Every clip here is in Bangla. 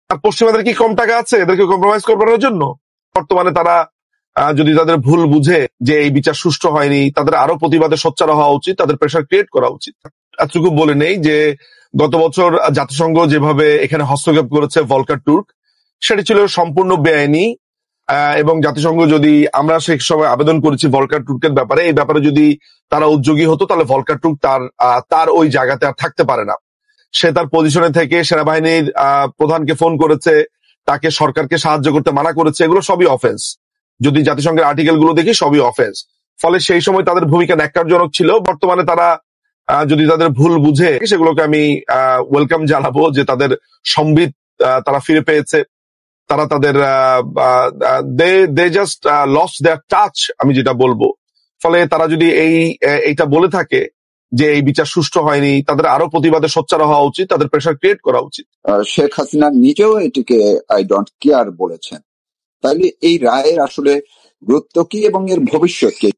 আর পশ্চিমাদের কি কম টাকা আছে এদেরকে কম্প্রোমাইজ করার জন্য? বর্তমানে তারা যদি তাদের ভুল বুঝে যে এই বিচার সুষ্ঠু হয়নি, তাদের আরো প্রতিবাদে সোচ্চার হওয়া উচিত, তাদের প্রেশার ক্রিয়েট করা উচিত। এতটুকু বলে নেই যে গত বছর জাতিসংঘ যেভাবে এখানে হস্তক্ষেপ করেছে ভলকার টুর্ক, সেটি ছিল সম্পূর্ণ বেআইনি। এবং জাতিসংঘ যদি, আমরা সেই সময় আবেদন করেছি ভলকার টুর্কের ব্যাপারে, এই ব্যাপারে যদি তারা উদ্যোগী হতো তাহলে ভলকার টুর্ক তার ওই জায়গাতে আর থাকতে পারে না। সে তার পজিশনে থেকে সেনাবাহিনীর প্রধানকে ফোন করেছে, তাকে সরকারকে সাহায্য করতে মানা করেছে, এগুলো সবই অফেন্স। যদি জাতিসংঘের আর্টিকেল গুলো দেখি সবই অফেন্স। ফলে সেই সময় তাদের ভূমিকা ন্যাক্কারজনক ছিল। বর্তমানে তারা যদি তাদের ভুল বুঝে, সেগুলোকে আমি ওয়েলকাম জানাবো যে তাদের সম্বিত তারা ফিরে পেয়েছে। তারা তাদের they just lost their touch, আমি যেটা বলবো। ফলে তারা যদি এইটা বলে থাকে যে এই বিচার সুষ্ঠু হয়নি, তাদের আরো প্রতিবাদে সোচ্চার হওয়া উচিত, তাদের প্রেশার ক্রিয়েট করা উচিত। শেখ হাসিনা নিজেও এটিকে আই ডোন্ট কেয়ার বলেছেন। তাহলে এই রায়ের আসলে গুরুত্ব কি এবং এর ভবিষ্যৎ কি?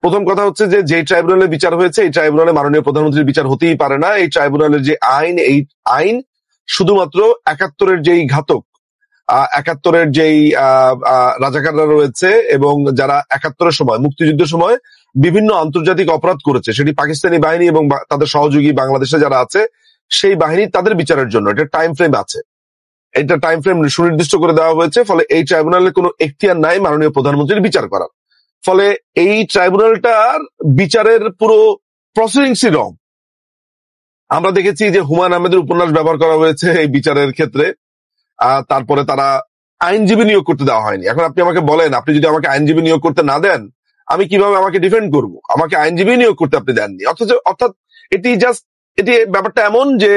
প্রথম কথা হচ্ছে যে ট্রাইব্যুনালে বিচার হয়েছে, এই ট্রাইব্যুনালে মাননীয় প্রধানমন্ত্রীর বিচার হতেই পারে না। এই ট্রাইব্যুনালের যে আইন, এই আইন শুধুমাত্র ৭১-এর যেই ঘাতক, ৭১-এর যেই রাজাকাররা রয়েছে এবং যারা ৭১-এর সময়, মুক্তিযুদ্ধের সময় বিভিন্ন আন্তর্জাতিক অপরাধ করেছে, সেটি পাকিস্তানি বাহিনী এবং তাদের সহযোগী বাংলাদেশে যারা আছে সেই বাহিনী, তাদের বিচারের জন্য এটা টাইম ফ্রেম আছে। এটা টাইম ফ্রেম সুনির্দিষ্ট করে দেওয়া হয়েছে। ফলে এই ট্রাইব্যুনালের কোনো এখতিয়ার নাই মাননীয় প্রধানমন্ত্রীর বিচার করার। ফলে এই ট্রাইব্যুনালটার বিচারের পুরো প্রসিডিংসই রং। আমরা দেখেছি যে হুমায়ুন আহমেদের উপন্যাস ব্যবহার করা হয়েছে এই বিচারের ক্ষেত্রে। তারপরে তারা আইনজীবী নিয়োগ করতে দেওয়া হয়নি। এখন আপনি আমাকে বলেন, আপনি যদি আমাকে আইনজীবী নিয়োগ করতে না দেন, আমি কিভাবে আমাকে ডিফেন্ড করব? আমাকে আইনজীবী নিয়োগ করতে আপনি দেননি। অর্থাৎ এটি ব্যাপারটা এমন যে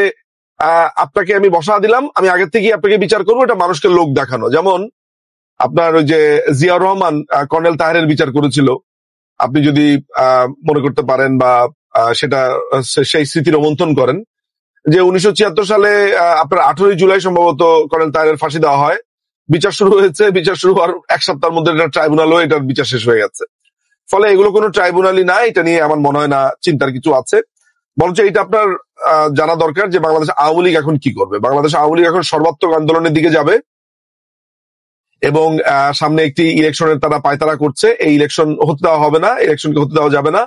আপনাকে আমি বসা দিলাম, আমি আগের থেকেই আপনাকে বিচার করবো, এটা মানুষকে লোক দেখানো। যেমন আপনার ওই যে জিয়াউর রহমান কর্নেল তাহেরের বিচার করেছিল, আপনি যদি মনে করতে পারেন বা সেটা সেই স্মৃতি রোমন্থন করেন, যে ১৯৭৬ সালে আপনার ১৮ জুলাই সম্ভবত কর্নেল তাহেরের ফাঁসি দেওয়া হয়। বিচার শুরু হয়েছে, বিচার শুরু হওয়ার এক সপ্তাহের মধ্যে এটা ট্রাইব্যুনালও এটার বিচার শেষ হয়ে গেছে। ফলে এগুলো কোনো ট্রাইব্যুনালই না। এটা নিয়ে আমার মনে হয় না চিন্তার কিছু আছে। বরঞ্চ এটা আপনার জানা দরকার যে বাংলাদেশ আওয়ামী লীগ এখন কি করবে। বাংলাদেশ আওয়ামী লীগ এখন সর্বাত্মক আন্দোলনের দিকে যাবে এবং সামনে একটি ইলেকশনের তারা পায়তারা করছে। এই ইলেকশন হতে দেওয়া হবে না, ইলেকশনকে হতে দেওয়া যাবে না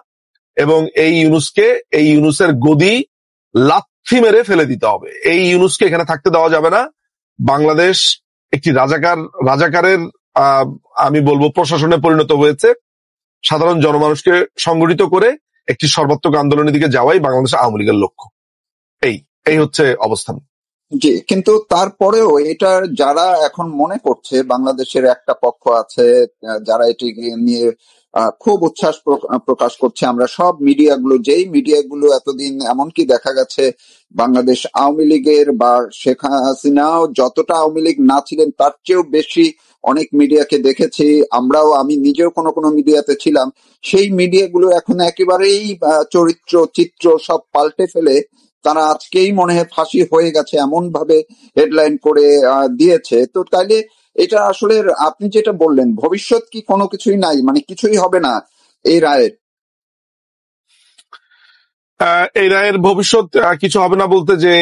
এবং এই ইউনূসের গদি লাথি মেরে ফেলে দিতে হবে। এই ইউনূসকে এখানে থাকতে দেওয়া যাবে না। বাংলাদেশ একটি রাজাকারের আমি বলবো প্রশাসনে পরিণত হয়েছে। সাধারণ জনমানুষকে সংগঠিত করে একটি সর্বাত্মক আন্দোলনের দিকে যাওয়াই বাংলাদেশ আওয়ামী লীগের লক্ষ্য। এই হচ্ছে অবস্থান। জি, কিন্তু তারপরেও এটা যারা এখন মনে করছে, বাংলাদেশের একটা পক্ষ আছে যারা এটি নিয়ে খুব উচ্ছ্বাস প্রকাশ করছে। আমরা সব যেই মিডিয়াগুলো এতদিন, এমনকি দেখা গেছে বাংলাদেশ আওয়ামী লীগের বা শেখ হাসিনাও যতটা আওয়ামী লীগ না ছিলেন তার চেয়েও বেশি অনেক মিডিয়াকে দেখেছি। আমি নিজেও কোনো কোনো মিডিয়াতে ছিলাম। সেই মিডিয়াগুলো এখন একেবারেই চিত্র সব পাল্টে ফেলে তারা আজকেই মনে হয় ফাঁসি হয়ে গেছে এমন ভাবে হেডলাইন করে দিয়েছে। তো তাইলে এটা আসলে আপনি যেটা বললেন, ভবিষ্যৎ কি কোনো কিছুই নাই, মানে কিছুই হবে না এই রায়ের? এই রায়ের ভবিষ্যৎ কিছু হবে না বলতে যে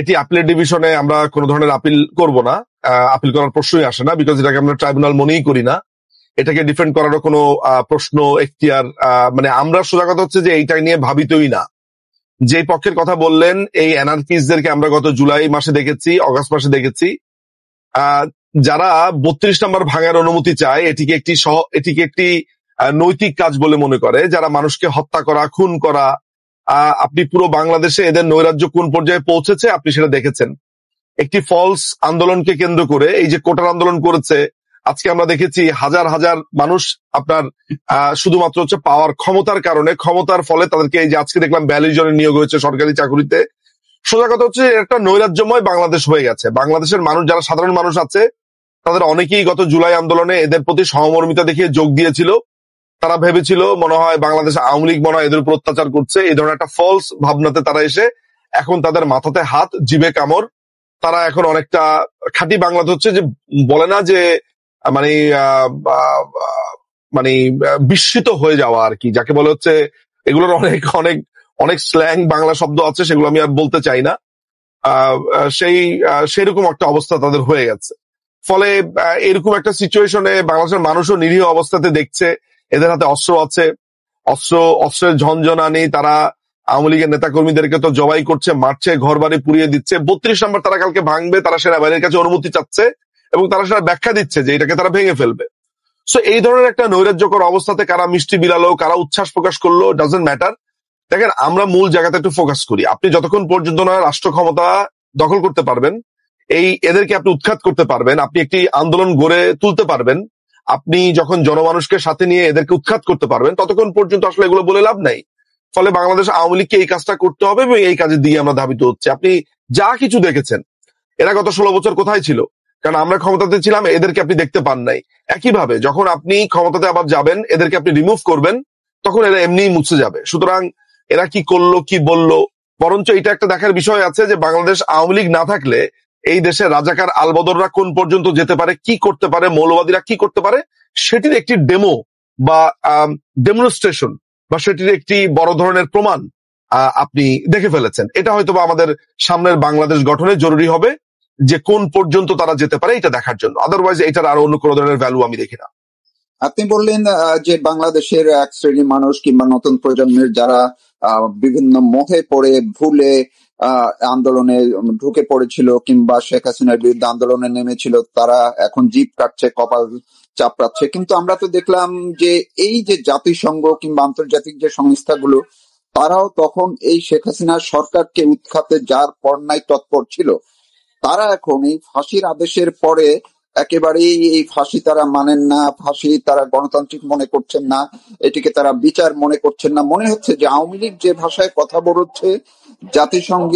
এটি আপিলের ডিভিশনে আমরা কোনো ধরনের আপিল করব না। আপিল করার প্রশ্নই আসে না, বিকজ এটাকে আমরা ট্রাইব্যুনাল মনেই করি না। এটাকে ডিফেন্ড করারও কোনো প্রশ্ন, এখতিয়ার, মানে আমরা সোজা কথা হচ্ছে যে এইটা নিয়ে ভাবিতই না। যে পক্ষের কথা বললেন, এই অ্যানার্কিস্টদেরকে আমরা গত জুলাই মাসে দেখেছি, অগস্ট মাসে দেখেছি, যারা ৩২ নম্বর ভাঙার অনুমতি চায়, এটিকে একটি নৈতিক কাজ বলে মনে করে, যারা মানুষকে হত্যা করা, খুন করা। আপনি পুরো বাংলাদেশে এদের নৈরাজ্য কোন পর্যায়ে পৌঁছেছে আপনি সেটা দেখেছেন। একটি ফলস আন্দোলনকে কেন্দ্র করে, এই যে কোটার আন্দোলন করেছে, আজকে আমরা দেখেছি হাজার হাজার মানুষ আপনার শুধুমাত্র হচ্ছে পাওয়ার ক্ষমতার কারণে, ক্ষমতার ফলে তাদেরকে, এই যে আজকে দেখলাম ৪২ জনের নিয়োগ হয়েছে সরকারি চাকরিতে। সোজা কথা হচ্ছে একটা নৈরাজ্যময় বাংলাদেশ হয়ে গেছে। বাংলাদেশের মানুষ, যারা সাধারণ মানুষ আছে, তাদের অনেকেই গত জুলাই আন্দোলনে এদের প্রতি সহমর্মিতা দেখিয়ে যোগ দিয়েছিল। তারা ভেবেছিল মনে হয় বাংলাদেশ আওয়ামী লীগ মনে হয় এদের উপর অত্যাচার করছে। এই ধরনের একটা ফলস ভাবনাতে তারা এসে এখন তাদের মাথাতে হাত, জিভে কামড়। তারা এখন অনেকটা খাঁটি বাংলাতে হচ্ছে যে বলে না যে মানে বিস্মিত হয়ে যাওয়া আর কি, যাকে বলে হচ্ছে। এগুলোর অনেক অনেক অনেক স্ল্যাং বাংলা শব্দ আছে, সেগুলো আমি আর বলতে চাই না। সেরকম একটা অবস্থা তাদের হয়ে গেছে। ফলে এরকম একটা সিচুয়েশনে বাংলাদেশের মানুষও নিরীহ অবস্থাতে দেখছে, এদের হাতে অস্ত্র আছে, অস্ত্রের ঝনঝনানি, তারা আওয়ামী লীগের নেতাকর্মীদেরকে তো জবাই করছে, মারছে, ঘর বাড়ি পুড়িয়ে দিচ্ছে। 32 নম্বর তারা কালকে ভাঙবে, তারা সেনাবাহিনীর কাছে অনুমতি চাচ্ছে এবং তারা সেটা ব্যাখ্যা দিচ্ছে যে এটাকে তারা ভেঙে ফেলবে। সো এই ধরনের একটা নৈরাজ্যকর অবস্থাতে কারা মিষ্টি বিলালো, কারা উচ্ছ্বাস প্রকাশ করলো, ডাজন্ট ম্যাটার। দেখেন, আমরা মূল জায়গাতে একটু ফোকাস করি। আপনি যতক্ষণ পর্যন্ত না রাষ্ট্র ক্ষমতা দখল করতে পারবেন, এদেরকে আপনি উৎখাত করতে পারবেন, আপনি একটি আন্দোলন গড়ে তুলতে পারবেন, আপনি যখন জনমানুষকে সাথে নিয়ে এদেরকে উৎখাত করতে পারবেন, ততক্ষণ পর্যন্ত আসলে এগুলো বলে লাভ নাই। ফলে বাংলাদেশ আওয়ামী লীগকে এই কাজটা করতে হবে এবং এই কাজের দিকে আমরা ধাবিত হচ্ছে। আপনি যা কিছু দেখেছেন, এরা গত 16 বছর কোথায় ছিল? কারণ আমরা ক্ষমতাতে ছিলাম, এদেরকে আপনি দেখতে পান নাই। একইভাবে যখন আপনি ক্ষমতাতে আবার যাবেন, এদেরকে আপনি রিমুভ করবেন, তখন এরা এমনিই মুছে যাবে। সুতরাং এরা কি করলো, কি বললো, বরঞ্চ এটা একটা দেখার বিষয় আছে যে বাংলাদেশ আওয়ামী লীগ না থাকলে এই দেশে রাজাকার আলবদররা কোন পর্যন্ত যেতে পারে, কি করতে পারে, মৌলবাদীরা কি করতে পারে, সেটির একটি ডেমো বা ডেমনস্ট্রেশন বা সেটির একটি বড় ধরনের প্রমাণ আপনি দেখে ফেলেছেন। এটা হয়তো আমাদের সামনের বাংলাদেশ গঠনে জরুরি হবে যে কোন পর্যন্ত তারা যেতে পারে এটা দেখার জন্য। আদারওয়াইজ এটার আরো অন্য কোনো ধরনের ভ্যালু আমি দেখি না। আপনি বললেন যে বাংলাদেশের এক শ্রেণীর মানুষ কিংবা নতুন প্রজন্মের যারা বিভিন্ন মোহে পড়ে ভুলে আন্দোলনে ঢুকে পড়েছিল কিংবা শেখ হাসিনার বিরুদ্ধে আন্দোলনে নেমেছিল, তারা এখন জিভ কাটছে, কপাল চাপড়াচ্ছে। কিন্তু আমরা তো দেখলাম যে এই যে জাতিসংঘ কিংবা আন্তর্জাতিক যে সংস্থাগুলো, তারাও তখন এই শেখ হাসিনার সরকারকে উৎখাতে যার পর্যায় তৎপর ছিল, তারা এখন এই ফাঁসির আদেশের পরে একেবারেই এই ফাঁসি তারা মানেন না, ফাঁসি তারা গণতান্ত্রিক মনে করছেন না, এটিকে তারা বিচার মনে করছেন না। মনে হচ্ছে যে আওয়ামী লীগ যে ভাষায় কথা বলছে, জাতিসংঘ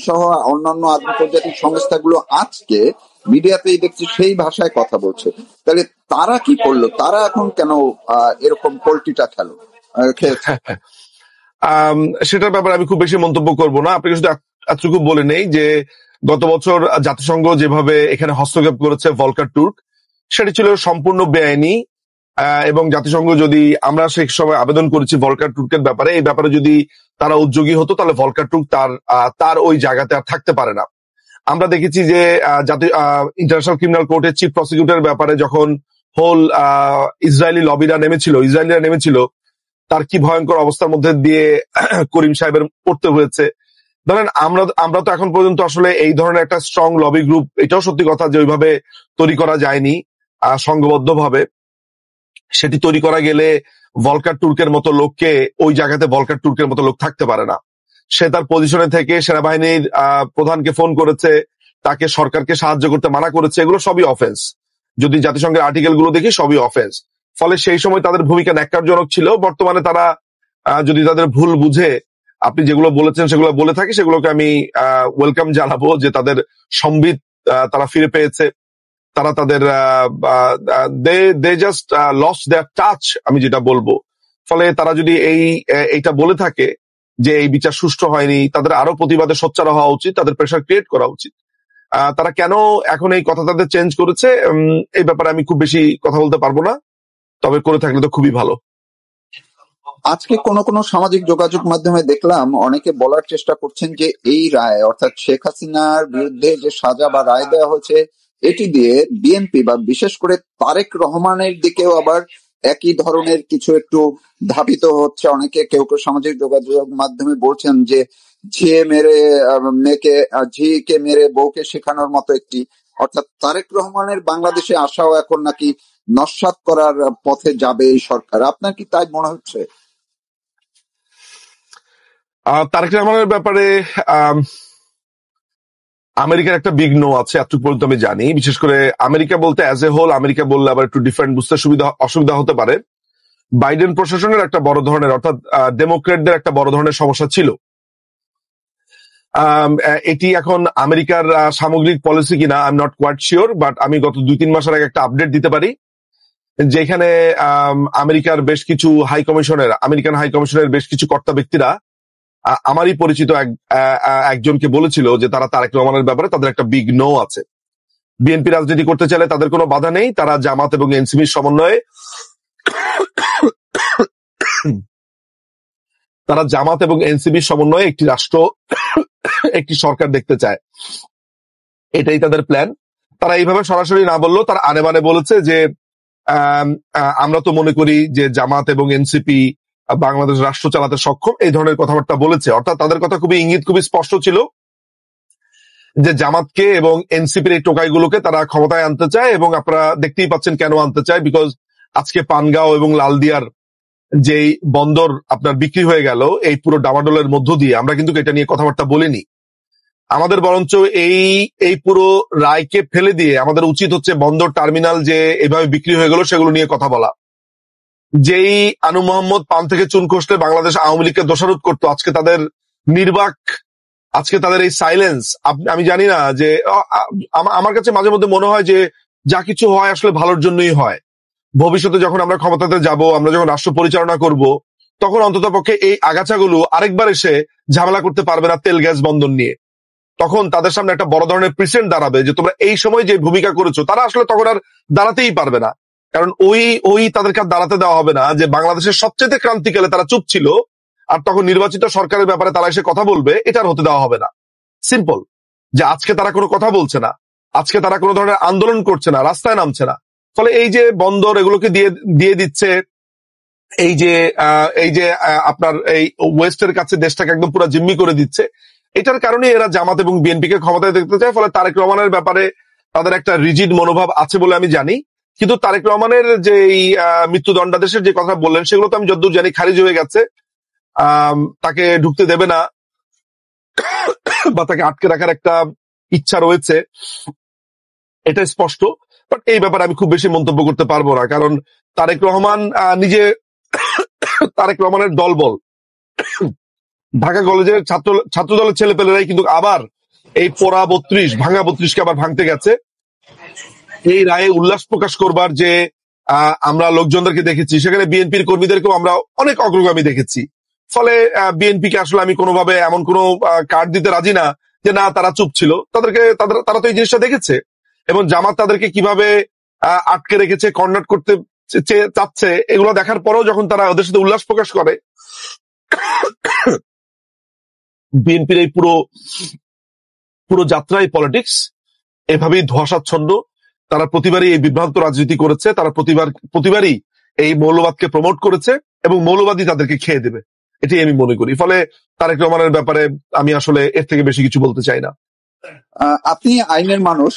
সহ অন্যান্য আন্তর্জাতিক সংস্থাগুলো আজকে মিডিয়াতেই দেখছি সেই ভাষায় কথা বলছে। তাহলে তারা কি করলো? তারা এখন কেন এরকম পোল্ট্রিটা খেয়েছে? সেটার ব্যাপারে আমি খুব বেশি মন্তব্য করব না। আপনাকে শুধু এতটুকু বলে নেই যে গত বছর জাতিসংঘ যেভাবে এখানে হস্তক্ষেপ করেছে ভলকার টুর্ক, সেটি ছিল সম্পূর্ণ বেআইনি। এবং জাতিসংঘ যদি, আমরা সেই সময় আবেদন করেছি ভলকার টুর্কের ব্যাপারে, এই ব্যাপারে যদি তারা উদ্যোগী হতো তাহলে ভলকার টুর্ক তার ওই জায়গাতে আর থাকতে পারে না। আমরা দেখেছি যে ইন্টারন্যাশনাল ক্রিমিনাল কোর্টের চিফ প্রসিকিউটরের ব্যাপারে যখন হোল ইসরায়েলিরা নেমেছিল, তার কি ভয়ঙ্কর অবস্থার মধ্যে দিয়ে করিম সাহেবের পড়তে হয়েছে। ধরেন আমরা তো এখন পর্যন্ত আসলে এই ধরনের একটা স্ট্রং লবি গ্রুপ, এটাও সত্যি কথা যে ওইভাবে তৈরি করা যায়নি সংঘবদ্ধ ভাবে। সেটি তৈরি করা গেলে ভলকার টুর্কের মতো লোককে ওই জায়গাতে ভলকার টুর্কের মতো লোক থাকতে পারে না। সে তার পজিশনে থেকে সেনাবাহিনীর প্রধানকে ফোন করেছে, তাকে সরকারকে সাহায্য করতে মানা করেছে, এগুলো সবই অফেন্স। যদি জাতিসংঘের আর্টিকেল গুলো দেখি সবই অফেন্স। ফলে সেই সময় তাদের ভূমিকা ন্যাক্কারজনক ছিল। বর্তমানে তারা যদি তাদের ভুল বুঝে আপনি যেগুলো বলেছেন সেগুলো বলে থাকে, সেগুলোকে আমি ওয়েলকাম জানাবো যে তাদের সম্বিত তারা ফিরে পেয়েছে। তারা তাদের they just lost their touch, আমি যেটা বলবো। ফলে তারা যদি এইটা বলে থাকে যে এই বিচার সুষ্ঠু হয়নি, তাদের আরো প্রতিবাদে সোচ্চার হওয়া উচিত, তাদের প্রেশার ক্রিয়েট করা উচিত। তারা কেন এখন এই কথা তাদের চেঞ্জ করেছে, এই ব্যাপারে আমি খুব বেশি কথা বলতে পারবো না, তবে করে থাকলে তো খুবই ভালো। আজকে কোন কোন সামাজিক যোগাযোগ মাধ্যমে দেখলাম অনেকে বলার চেষ্টা করছেন যে এই রায়, অর্থাৎ শেখ হাসিনার বিরুদ্ধে যে সাজা বা রায় দেওয়া হয়েছে, এটি দিয়ে বিএনপি বা বিশেষ করে তারেক রহমানের দিকেও আবার একই ধরনের কিছু একটু ধাবিত হচ্ছে। অনেকে কেউ কেউ সামাজিক যোগাযোগ মাধ্যমে বলছেন যে ঝিকে মেরে বউকে শেখানোর মতো একটি, অর্থাৎ তারেক রহমানের বাংলাদেশে আসাও এখন নাকি নস্যাৎ করার পথে যাবে এই সরকার। আপনার কি তাই মনে হচ্ছে? তারেক রহমানের ব্যাপারে আমেরিকার একটা বিগ নো আছে, এতটুকু পর্যন্ত আমি জানি। বিশেষ করে আমেরিকা বলতে অ্যাজ এ হোল, আমেরিকা বললে আবার একটু ডিফারেন্ট বুঝতে অসুবিধা হতে পারে। বাইডেন প্রশাসনের একটা বড় ধরনের, অর্থাৎ ডেমোক্রেটদের একটা বড় ধরনের সমস্যা ছিল। এটি এখন আমেরিকার সামগ্রিক পলিসি কিনা I am not quite sure, but আমি গত 2-3 মাসের আগে একটা আপডেট দিতে পারি, যেখানে আমেরিকার বেশ কিছু আমেরিকান হাই কমিশনের বেশ কিছু কর্তা ব্যক্তিরা আমারই পরিচিত একজনকে বলেছিল যে তারা তারেক রহমানের ব্যাপারে তাদের একটা বিগ নো আছে। বিএনপি রাজনীতি করতে চাইলে তাদের কোনো বাধা নেই, তারা জামাত এবং এনসিপির সমন্বয়ে তারা জামাত এবং এনসিপির সমন্বয়ে একটি রাষ্ট্র, একটি সরকার দেখতে চায়। এটাই তাদের প্ল্যান। তারা এইভাবে সরাসরি না বললেও তারা আনে বানে বলেছে যে আমরা তো মনে করি যে জামাত এবং এনসিপি বাংলাদেশ রাষ্ট্র চালাতে সক্ষম, এই ধরনের কথাবার্তা বলেছে। অর্থাৎ তাদের কথা খুবই ইঙ্গিত খুবই স্পষ্ট ছিল যে জামাতকে এবং এনসিপির এই টোকাইগুলোকে তারা ক্ষমতায় আনতে চায়, এবং আপনারা দেখতেই পাচ্ছেন কেন আনতে চায়। বিকজ আজকে পানগাঁও এবং লালদিয়ার যেই বন্দর আপনার বিক্রি হয়ে গেল এই পুরো ডামাডোলের মধ্য দিয়ে, আমরা কিন্তু এটা নিয়ে কথাবার্তা বলিনি। আমাদের বরঞ্চ এই পুরো রায়কে ফেলে দিয়ে আমাদের উচিত হচ্ছে বন্দর টার্মিনাল যে এভাবে বিক্রি হয়ে গেল সেগুলো নিয়ে কথা বলা। যেই আনু মোহাম্মদ পান থেকে চুন খসলে বাংলাদেশ আওয়ামী লীগকে দোষারোপ করতো, আজকে তাদের নির্বাক, আজকে তাদের এই সাইলেন্স, আমি জানি না যে আমার কাছে মাঝে মধ্যে মনে হয় যে যা কিছু হয় আসলে ভালোর জন্যই হয়। ভবিষ্যতে যখন আমরা ক্ষমতাতে যাব, আমরা যখন রাষ্ট্র পরিচালনা করব, তখন অন্ততপক্ষে এই আগাছাগুলো আরেকবার এসে ঝামেলা করতে পারবে না তেল গ্যাস বন্দর নিয়ে। তখন তাদের সামনে একটা বড় ধরনের প্রেসিডেন্ট দাঁড়াবে যে তোমরা এই সময় যে ভূমিকা করেছো, তারা আসলে তখন আর দাঁড়াতেই পারবে না। কারণ ওই তাদেরকে আর দাঁড়াতে দেওয়া হবে না যে বাংলাদেশের সবচেয়ে ক্রান্তিকালে তারা চুপ ছিল, আর তখন নির্বাচিত সরকারের ব্যাপারে তারা এসে কথা বলবে, এটা আর হতে দেওয়া হবে না। সিম্পল। যে আজকে তারা কোনো কথা বলছে না, আজকে তারা কোনো ধরনের আন্দোলন করছে না, রাস্তায় নামছে না, ফলে এই যে বন্দর এগুলোকে দিয়ে দিচ্ছে, এই যে আপনার এই ওয়েস্টের কাছে দেশটাকে একদম পুরো জিম্মি করে দিচ্ছে, এটার কারণে এরা জামাত এবং বিএনপিকে ক্ষমতায় দেখতে চায়। ফলে তারেক রহমানের ব্যাপারে তাদের একটা রিজিড মনোভাব আছে বলে আমি জানি। কিন্তু তারেক রহমানের যে এই মৃত্যুদণ্ডাদেশের যে কথা বললেন, সেগুলো তো আমি যতদূর জানি খারিজ হয়ে গেছে। তাকে ঢুকতে দেবে না বা তাকে আটকে রাখার একটা ইচ্ছা রয়েছে, এটা স্পষ্ট। বাট এই ব্যাপারে আমি খুব বেশি মন্তব্য করতে পারবো না, কারণ তারেক রহমান নিজে, তারেক রহমানের দলবল ঢাকা কলেজের ছাত্র দলের ছেলেপেলেরাই কিন্তু আবার এই পোড়া 32 ভাঙা 32কে আবার ভাঙতে গেছে। এই রায়ে উল্লাস প্রকাশ করবার যে আমরা লোকজনদেরকে দেখেছি, সেখানে বিএনপির কর্মীদেরকেও আমরা অনেক অগ্রগামী দেখেছি। ফলে বিএনপিকে আসলে আমি কোনোভাবে এমন কোনো কার্ড দিতে রাজি না যে না তারা চুপ ছিল। তারা তো এই জিনিসটা দেখেছে, এবং জামাত তাদেরকে কিভাবে আটকে রেখেছে, কর্নার করতে চাচ্ছে, এগুলো দেখার পরেও যখন তারা ওদের সাথে উল্লাস প্রকাশ করে, বিএনপির এই পুরো যাত্রায় পলিটিক্স এভাবেই ধোঁয়াশাচ্ছন্ন। তারা প্রতিবারই এই বিভ্রান্ত রাজনীতি করেছে, তারা প্রতিবারই এই মৌলবাদকে প্রমোট করেছে, এবং মৌলবাদী তাদেরকে খেয়ে দেবে, এটাই আমি মনে করি। ফলে তারেক রহমানের ব্যাপারে আমি আসলে এর থেকে বেশি কিছু বলতে চাই না। আপনি আইনের মানুষ,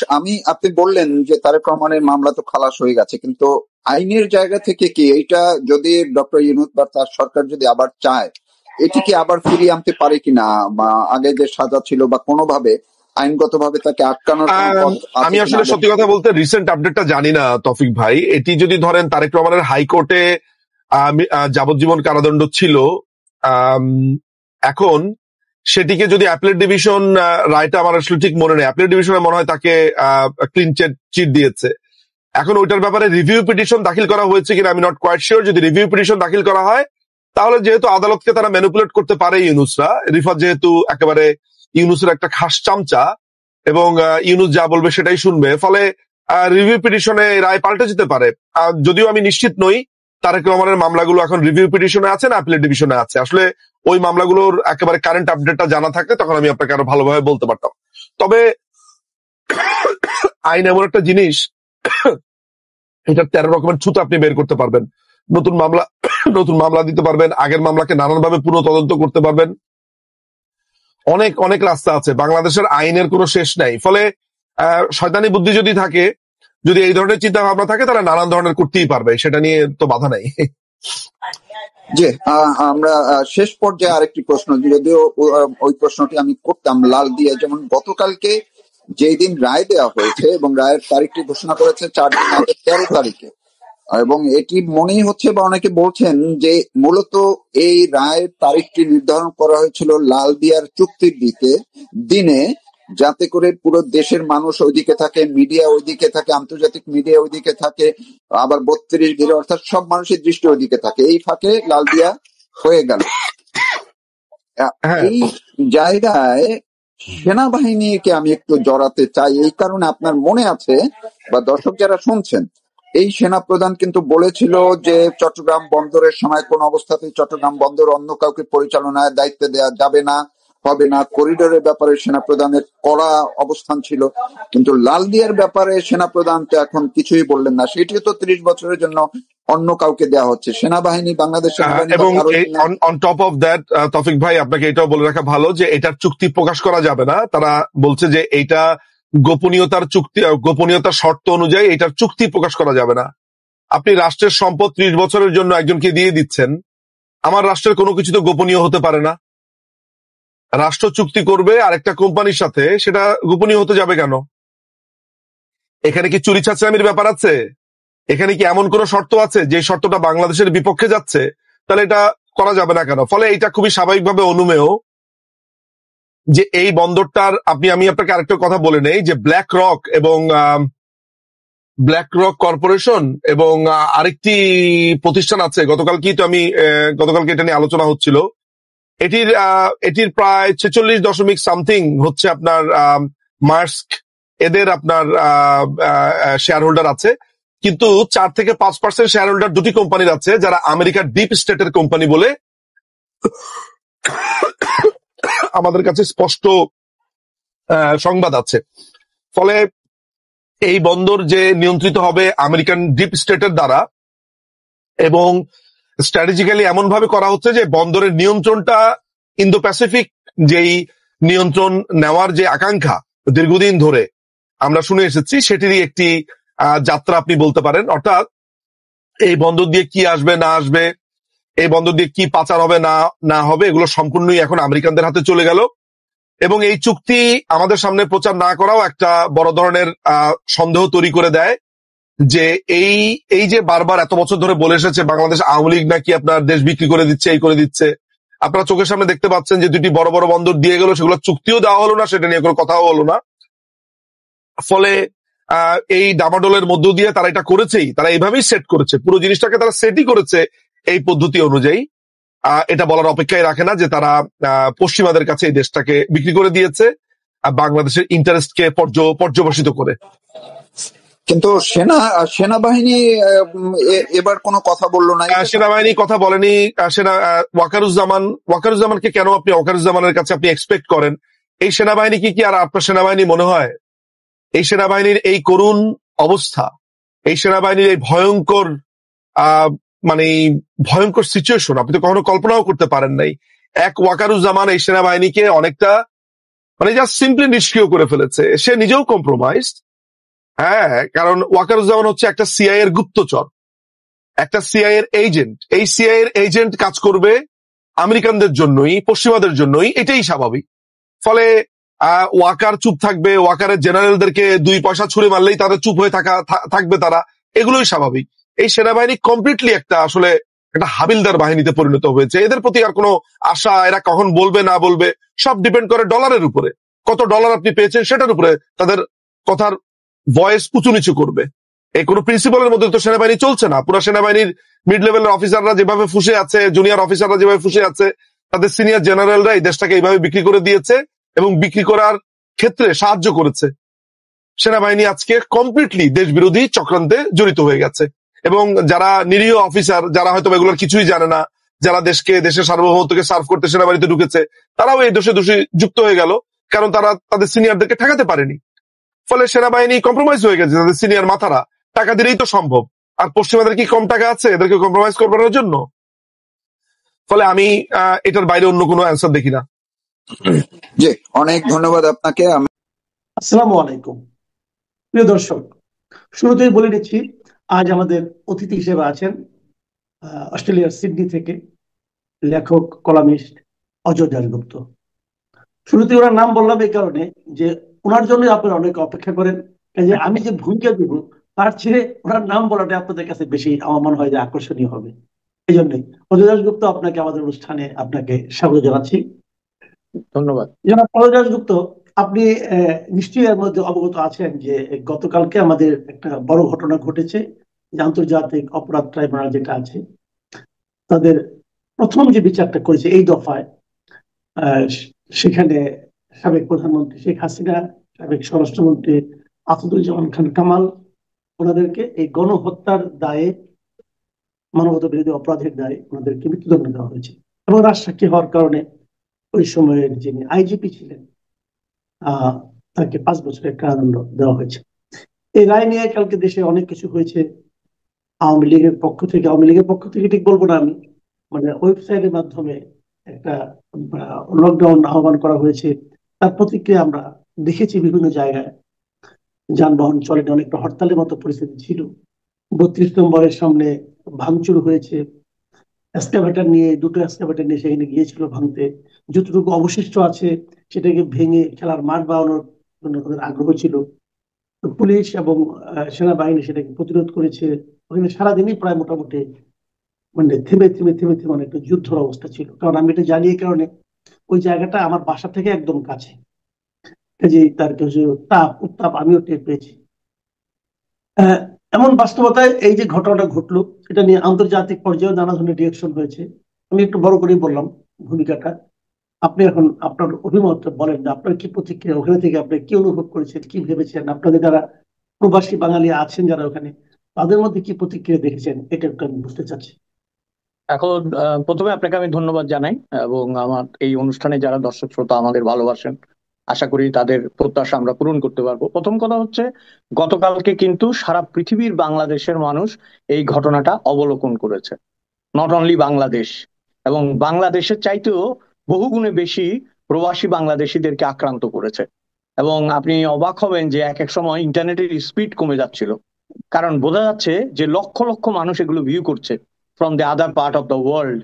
আপনি বললেন যে তারেক রহমানের মামলা তো খালাস হয়ে গেছে, কিন্তু আইনের জায়গা থেকে কি এইটা যদি ডক্টর ইউনূস বা তার সরকার যদি আবার চায়, এটি কি আবার ফিরিয়ে আনতে পারে কিনা, বা আগে যে সাজা ছিল বা কোনোভাবে আইনগতভাবে তাকে আটকানোর কোনো পথ আছে আমি কিনা? আসলে সত্যি কথা বলতে রিসেন্ট আপডেটটা জানি না তৌফিক ভাই। এটি যদি ধরেন তারেক রহমানের হাইকোর্টে যাবজ্জীবন কারাদণ্ড ছিল, এখন সেটিকে যদি অ্যাপিলেট ডিভিশন রায়টা আমার আসলে ঠিক মনে নেই, অ্যাপিলেট ডিভিশনে মনে হয় তাকে ক্লিন চিট দিয়েছে। এখন ওইটার ব্যাপারে রিভিউ পিটিশন দাখিল করা হয়েছে কিনা আমি নট কোয়াইট শিওর। যদি রিভিউ পিটিশন দাখিল করা হয়, তাহলে যেহেতু আদালতকে তারা ম্যানিপুলেট করতে পারে ইউনুসরা, রিফাত যেহেতু একেবারে ইউনুসের একটা খাস চামচা, এবং ইউনুস যা বলবে সেটাই শুনবে, ফলে রিভিউ পিটিশনে রায় পাল্টে যেতে পারে। যদিও আমি নিশ্চিত নই তারেক রহমানের মামলাগুলো এখন রিভিউ পিটিশনে আছে না অ্যাপিলেট ডিভিশনে আছে। আসলে ওই মামলাগুলোর একেবারে কারেন্ট আপডেটটা জানা থাকলে তখন আমি আপনাকে আরো ভালোভাবে বলতে পারতাম। তবে আইন এমন একটা জিনিস, এটা 13 রকমের ছুতো আপনি বের করতে পারবেন। নতুন মামলা দিতে পারবেন, আগের মামলাকে নানানভাবে পুনঃ তদন্ত করতে পারবেন। অনেক অনেক রাস্তা আছে, বাংলাদেশের আইনের কোনো শেষ নাই। ফলে শয়তানি বুদ্ধি যদি থাকে, যদি এই ধরনের চিন্তা ভাবনা থাকে, তারা নানান ধরনের করতেই পারবে, সেটা নিয়ে তো বাধা নাই। যে আমরা শেষ পর্যায়ে আরেকটি প্রশ্ন, যদিও ওই প্রশ্নটি আমি করতাম লাল দিয়ে, যেমন গতকালকে যেই দিন রায় দেওয়া হয়েছে এবং রায়ের তারিখটি ঘোষণা করেছে 4 দিন আগে 13 তারিখে, এবং এটি মনেই হচ্ছে বা অনেকে বলছেন যে মূলত এই রায়ের তারিখটি নির্ধারণ করা হয়েছিল লাল দিয়ার চুক্তির দিনে, যাতে করে পুরো দেশের মানুষ ওইদিকে থাকে, মিডিয়া ওইদিকে থাকে, আন্তর্জাতিক মিডিয়া ওইদিকে থাকে, আবার 32 ঘিরে, অর্থাৎ সব মানুষের দৃষ্টি ওইদিকে থাকে। এই ফাঁকে লাল দিয়া হয়ে গেল। এই জায়গায় সেনাবাহিনীকে আমি একটু জড়াতে চাই, এই কারণে আপনার মনে আছে বা দর্শক যারা শুনছেন, এই সেনাপ্রধান কিন্তু বলেছিল যে চট্টগ্রাম বন্দরের সময় কোন অবস্থাতেই চট্টগ্রাম বন্দর অন্য কাউকে পরিচালনার দায়িত্ব দেওয়া যাবে না, হবে না। করিডোরের ব্যাপারে সেনাপ্রধানের কড়া অবস্থান ছিল, কিন্তু লালদিয়ার ব্যাপারে সেনাপ্রধান তো এখন কিছুই বললেন না। সেটিও তো 30 বছরের জন্য অন্য কাউকে দেওয়া হচ্ছে। সেনাবাহিনী, বাংলাদেশ সেনাবাহিনী বা এবং কারোই না। অন টপ অফ দ্যাট, তফিক ভাই আপনাকে এটাও বলে রাখা ভালো যে এটার চুক্তি প্রকাশ করা যাবে না। তারা বলছে যে এইটা গোপনীয়তার চুক্তি, গোপনীয়তার শর্ত অনুযায়ী এটার চুক্তি প্রকাশ করা যাবে না। আপনি রাষ্ট্রের সম্পদ 30 বছরের জন্য একজনকে দিয়ে দিচ্ছেন, আমার রাষ্ট্রের কোনো কিছু তো গোপনীয় হতে পারে না। রাষ্ট্র চুক্তি করবে আরেকটা কোম্পানির সাথে, সেটা গোপনীয় হতে যাবে কেন? এখানে কি চুরি ছাঁচড়ামির ব্যাপার আছে? এখানে কি এমন কোন শর্ত আছে যে শর্তটা বাংলাদেশের বিপক্ষে যাচ্ছে? তাহলে এটা করা যাবে না কেন? ফলে এটা খুবই স্বাভাবিকভাবে অনুমেয় যে এই বন্দরটার, আমি আপনাকে আরেকটা কথা বলে নেই যে ব্ল্যাক রক এবং ব্ল্যাক রক কর্পোরেশন এবং আরেকটি প্রতিষ্ঠান আছে, গতকালকে এটা নিয়ে আলোচনা হচ্ছিল। এটির প্রায় 46 সামথিং হচ্ছে আপনার মার্স্ক, এদের আপনার শেয়ার হোল্ডার আছে, কিন্তু 4 থেকে 5% শেয়ার হোল্ডার দুটি কোম্পানির আছে যারা আমেরিকার ডিপ স্টেটের কোম্পানি বলে আমাদের কাছে স্পষ্ট সংবাদ আছে। ফলে এই বন্দর যে নিয়ন্ত্রিত হবে আমেরিকান ডিপ স্টেটের দ্বারা, এবং স্ট্র্যাটেজিক্যালি এমন ভাবে করা হচ্ছে যে বন্দরের নিয়ন্ত্রণটা ইন্দো প্যাসিফিক যেই নিয়ন্ত্রণ নেওয়ার যে আকাঙ্ক্ষা দীর্ঘদিন ধরে আমরা শুনে এসেছি, সেটিরই একটি যাত্রা আপনি বলতে পারেন। অর্থাৎ এই বন্দর দিয়ে কি আসবে না আসবে, এই বন্দর দিয়ে কি পাচার হবে না হবে, এগুলো সম্পূর্ণই এখন আমেরিকানদের হাতে চলে গেল। এবং এই চুক্তি আমাদের সামনে প্রচার না করাও একটা বড় ধরনের সন্দেহ তৈরি করে দেয় যে এই যে বারবার এত বছর ধরে বলে এসেছে বাংলাদেশ আওয়ামী লীগ নাকি আপনার দেশ বিক্রি করে দিচ্ছে, এই করে দিচ্ছে। আপনারা চোখের সামনে দেখতে পাচ্ছেন যে দুটি বড় বড় বন্দর দিয়ে গেল, সেগুলো চুক্তিও দেওয়া হলো না, সেটা নিয়ে কোনো কথাও হলো না। ফলে এই ডামাডোলের মধ্য দিয়ে তারা এটা করেছেই, তারা এইভাবেই সেট করেছে, পুরো জিনিসটাকে তারা সেটই করেছে এই পদ্ধতি অনুযায়ী। এটা বলার অপেক্ষায় রাখে না যে তারা পশ্চিমাদের কাছে এই দেশটাকে বিক্রি করে দিয়েছে বাংলাদেশের ইন্টারেস্টকে পর্যবসিত করে। কিন্তু সেনাবাহিনী এবার কোনো কথা বললো না। সেনাবাহিনী কথা বলেনি। ওয়াকারুজ্জামানকে কেন আপনি ওয়াকারুজ্জামানের কাছে আপনি এক্সপেক্ট করেন? এই সেনাবাহিনী কি আর আপনার সেনাবাহিনী মনে হয়? এই সেনাবাহিনীর এই করুণ অবস্থা, এই সেনাবাহিনীর এই ভয়ঙ্কর ভয়ঙ্কর সিচুয়েশন আপনি তো কখনো কল্পনাও করতে পারেন নাই। এক ওয়াকারুজ্জামান এই সেনাবাহিনীকে অনেকটা জাস্ট সিম্পলি নিষ্ক্রিয় করে ফেলেছে। সে নিজেও কম্প্রোমাইজড। হ্যাঁ, কারণ ওয়াকারুজ্জামান হচ্ছে একটা সিআই এর গুপ্তচর, একটা সিআই এর এজেন্ট। এই সিআই এর এজেন্ট কাজ করবে আমেরিকানদের জন্যই, পশ্চিমাদের জন্যই, এটাই স্বাভাবিক। ফলে ওয়াকার চুপ থাকবে, ওয়াকারের জেনারেলদেরকে 2 পয়সা ছুড়ে মারলেই তাদের চুপ হয়ে থাকবে তারা, এগুলোই স্বাভাবিক। এই সেনাবাহিনী কমপ্লিটলি একটা হাবিলদার বাহিনীতে পরিণত হয়েছে। এদের প্রতি আর কোনো আশা, এরা কখন বলবে না বলবে সব ডিপেন্ড করে ডলারের উপরে। কত ডলার আপনি পেয়েছেন সেটার উপরে তাদের কথার ভয়েস উঁচু নিচু করবে। এই কোনো প্রিন্সিপালের মধ্যে তো সেনাবাহিনী চলছে না। পুরো সেনাবাহিনীর মিড লেভেলের অফিসাররা যেভাবে ফুসে আছে, জুনিয়র অফিসাররা যেভাবে ফুসে আছে, তাদের সিনিয়র জেনারেলরা এই দেশটাকে এইভাবে বিক্রি করে দিয়েছে এবং বিক্রি করার ক্ষেত্রে সাহায্য করেছে। সেনাবাহিনী আজকে কমপ্লিটলি দেশ বিরোধী চক্রান্তে জড়িত হয়ে গেছে। এবং যারা নিরীহ অফিসার, যারা হয়তো এগুলোর কিছুই জানে না, যারা দেশের সার্বভৌমত্বকে সার্ভ করতে সেনাবাহিনীতে ঢুকেছে, তারাও এই দোষে যুক্ত হয়ে গেল, কারণ তারা তাদের সিনিয়রদেরকে ঠেকাতে পারেনি। ফলে সেনাবাহিনী কম্প্রোমাইজ হয়ে গেছে। তাদের সিনিয়র মাথারা টাকা দিলেই তো সম্ভব। আর পশ্চিমাদের কি কম টাকা আছে এদেরকে কম্প্রোমাইজ করার জন্য? ফলে আমি এটার বাইরে অন্য কোনো অ্যান্সার দেখি না। জি, অনেক ধন্যবাদ আপনাকে। আসসালামু আলাইকুম প্রিয় দর্শক, শুরুতেই বলে নিচ্ছি আজ আমাদের অতিথি হিসেবে আছেন অস্ট্রেলিয়ার সিডনি থেকে লেখক কলামিস্ট অজয় দাশগুপ্ত। শুরুতে ওনার নাম বললাম এই কারণে যে ওনার জন্য আপনারা অনেক অপেক্ষা করেন, যে আমি যে ভূমিকা দিব তার চেয়ে ওনার নাম বলাটা আপনাদের কাছে বেশি আমার মনে হয় যে আকর্ষণীয় হবে। এই জন্যই অজয় দাশগুপ্ত আপনাকে আমাদের অনুষ্ঠানে আপনাকে স্বাগত জানাচ্ছি। ধন্যবাদ। জনাব অজয় দাশগুপ্ত, আপনি নিশ্চয়ই এর মধ্যে অবগত আছেন যে গতকালকে আমাদের একটা বড় ঘটনা ঘটেছে, যে আন্তর্জাতিক অপরাধ ট্রাইব্যুনাল যেটা আছে তাদের প্রথম যে বিচারটা করেছে এই দফায়, সেখানে সাবেক প্রধানমন্ত্রী শেখ হাসিনা, সাবেক স্বরাষ্ট্রমন্ত্রী আসাদুজ্জামান খান কামাল ওনাদেরকে এই গণহত্যার দায়ে, মানবতা বিরোধী অপরাধের দায়ে ওনাদেরকে মৃত্যুদণ্ড দেওয়া হয়েছে। এবং রাজসাক্ষী হওয়ার কারণে ওই সময়ের যিনি আইজিপি ছিলেন আহ তাকে 5 বছরের কারাদণ্ড দেওয়া হয়েছে। এই রায় নিয়ে কালকে দেশে অনেক কিছু হয়েছে। আওয়ামী লীগের পক্ষ থেকে ঠিক বলবো না আমি, মানে ওয়েবসাইটের মাধ্যমে একটা লকডাউন আহ্বান করা হয়েছে। তার প্রতিক্রিয়া আমরা দেখেছি বিভিন্ন জায়গায়, যানবাহন চলেনি, অনেকটা হরতালের মতো পরিস্থিতি ছিল। 32 নম্বরের সামনে ভাঙচুর হয়েছে, এক্সকাভেটর নিয়ে, 2টো এক্সকাভেটর নিয়ে সেখানে গিয়েছিল ভাঙতে। যতটুকু অবশিষ্ট আছে সেটাকে ভেঙে খেলার মাঠ বানানোর জন্য তাদের আগ্রহ ছিল। তো পুলিশ এবং সেনাবাহিনী সেটাকে প্রতিরোধ করেছে। ওখানে সারাদিনই প্রায় মোটামুটি মানে থেমে থেমে থেমে থেমে অনেকটা যুদ্ধর অবস্থা ছিল, কারণ আমি এটা জানি এই কারণে ওই জায়গাটা আমার বাসা থেকে একদম কাছে। যে তার কিছু তাপ উত্তাপ আমিও টের পেয়েছি। আহ, এমন বাস্তবতায় এই যে ঘটনাটা ঘটলো, এটা নিয়ে আন্তর্জাতিক পর্যায়ে নানা ধরনের রিয়েকশন হয়েছে। আমি একটু বড় করেই বললাম ভূমিকাটা। আপনি এখন আপনার অভিমত বলেন যে আপনার কি প্রতিক্রিয়া, ওখানে থেকে আপনি কি অনুভব করেছেন, কি ভেবেছেন, আপনাদের যারা প্রবাসী বাঙালি আছেন যারা ওখানে, তাদের মধ্যে কি প্রতিক্রিয়া দেখেছেন, এটা একটু আমি বুঝতে চাচ্ছি। এখন প্রথমে আপনাকে আমি ধন্যবাদ জানাই, এবং আমার এই অনুষ্ঠানে যারা দর্শক শ্রোতা আমাদের ভালোবাসেন, আশা করি তাদের প্রত্যাশা আমরা পূরণ করতে পারবো। প্রথম কথা হচ্ছে, গতকালকে কিন্তু সারা পৃথিবীর বাংলাদেশের মানুষ এই ঘটনাটা অবলোকন করেছে। নট অনলি বাংলাদেশ, এবং বাংলাদেশের চাইতেও বহুগুণে বেশি প্রবাসী বাংলাদেশিদেরকে আক্রান্ত করেছে। এবং আপনি অবাক হবেন যে এক এক সময় ইন্টারনেটের স্পিড কমে যাচ্ছিল, কারণ বোঝা যাচ্ছে যে লক্ষ লক্ষ মানুষ এগুলো ভিউ করছে from the other part of the world.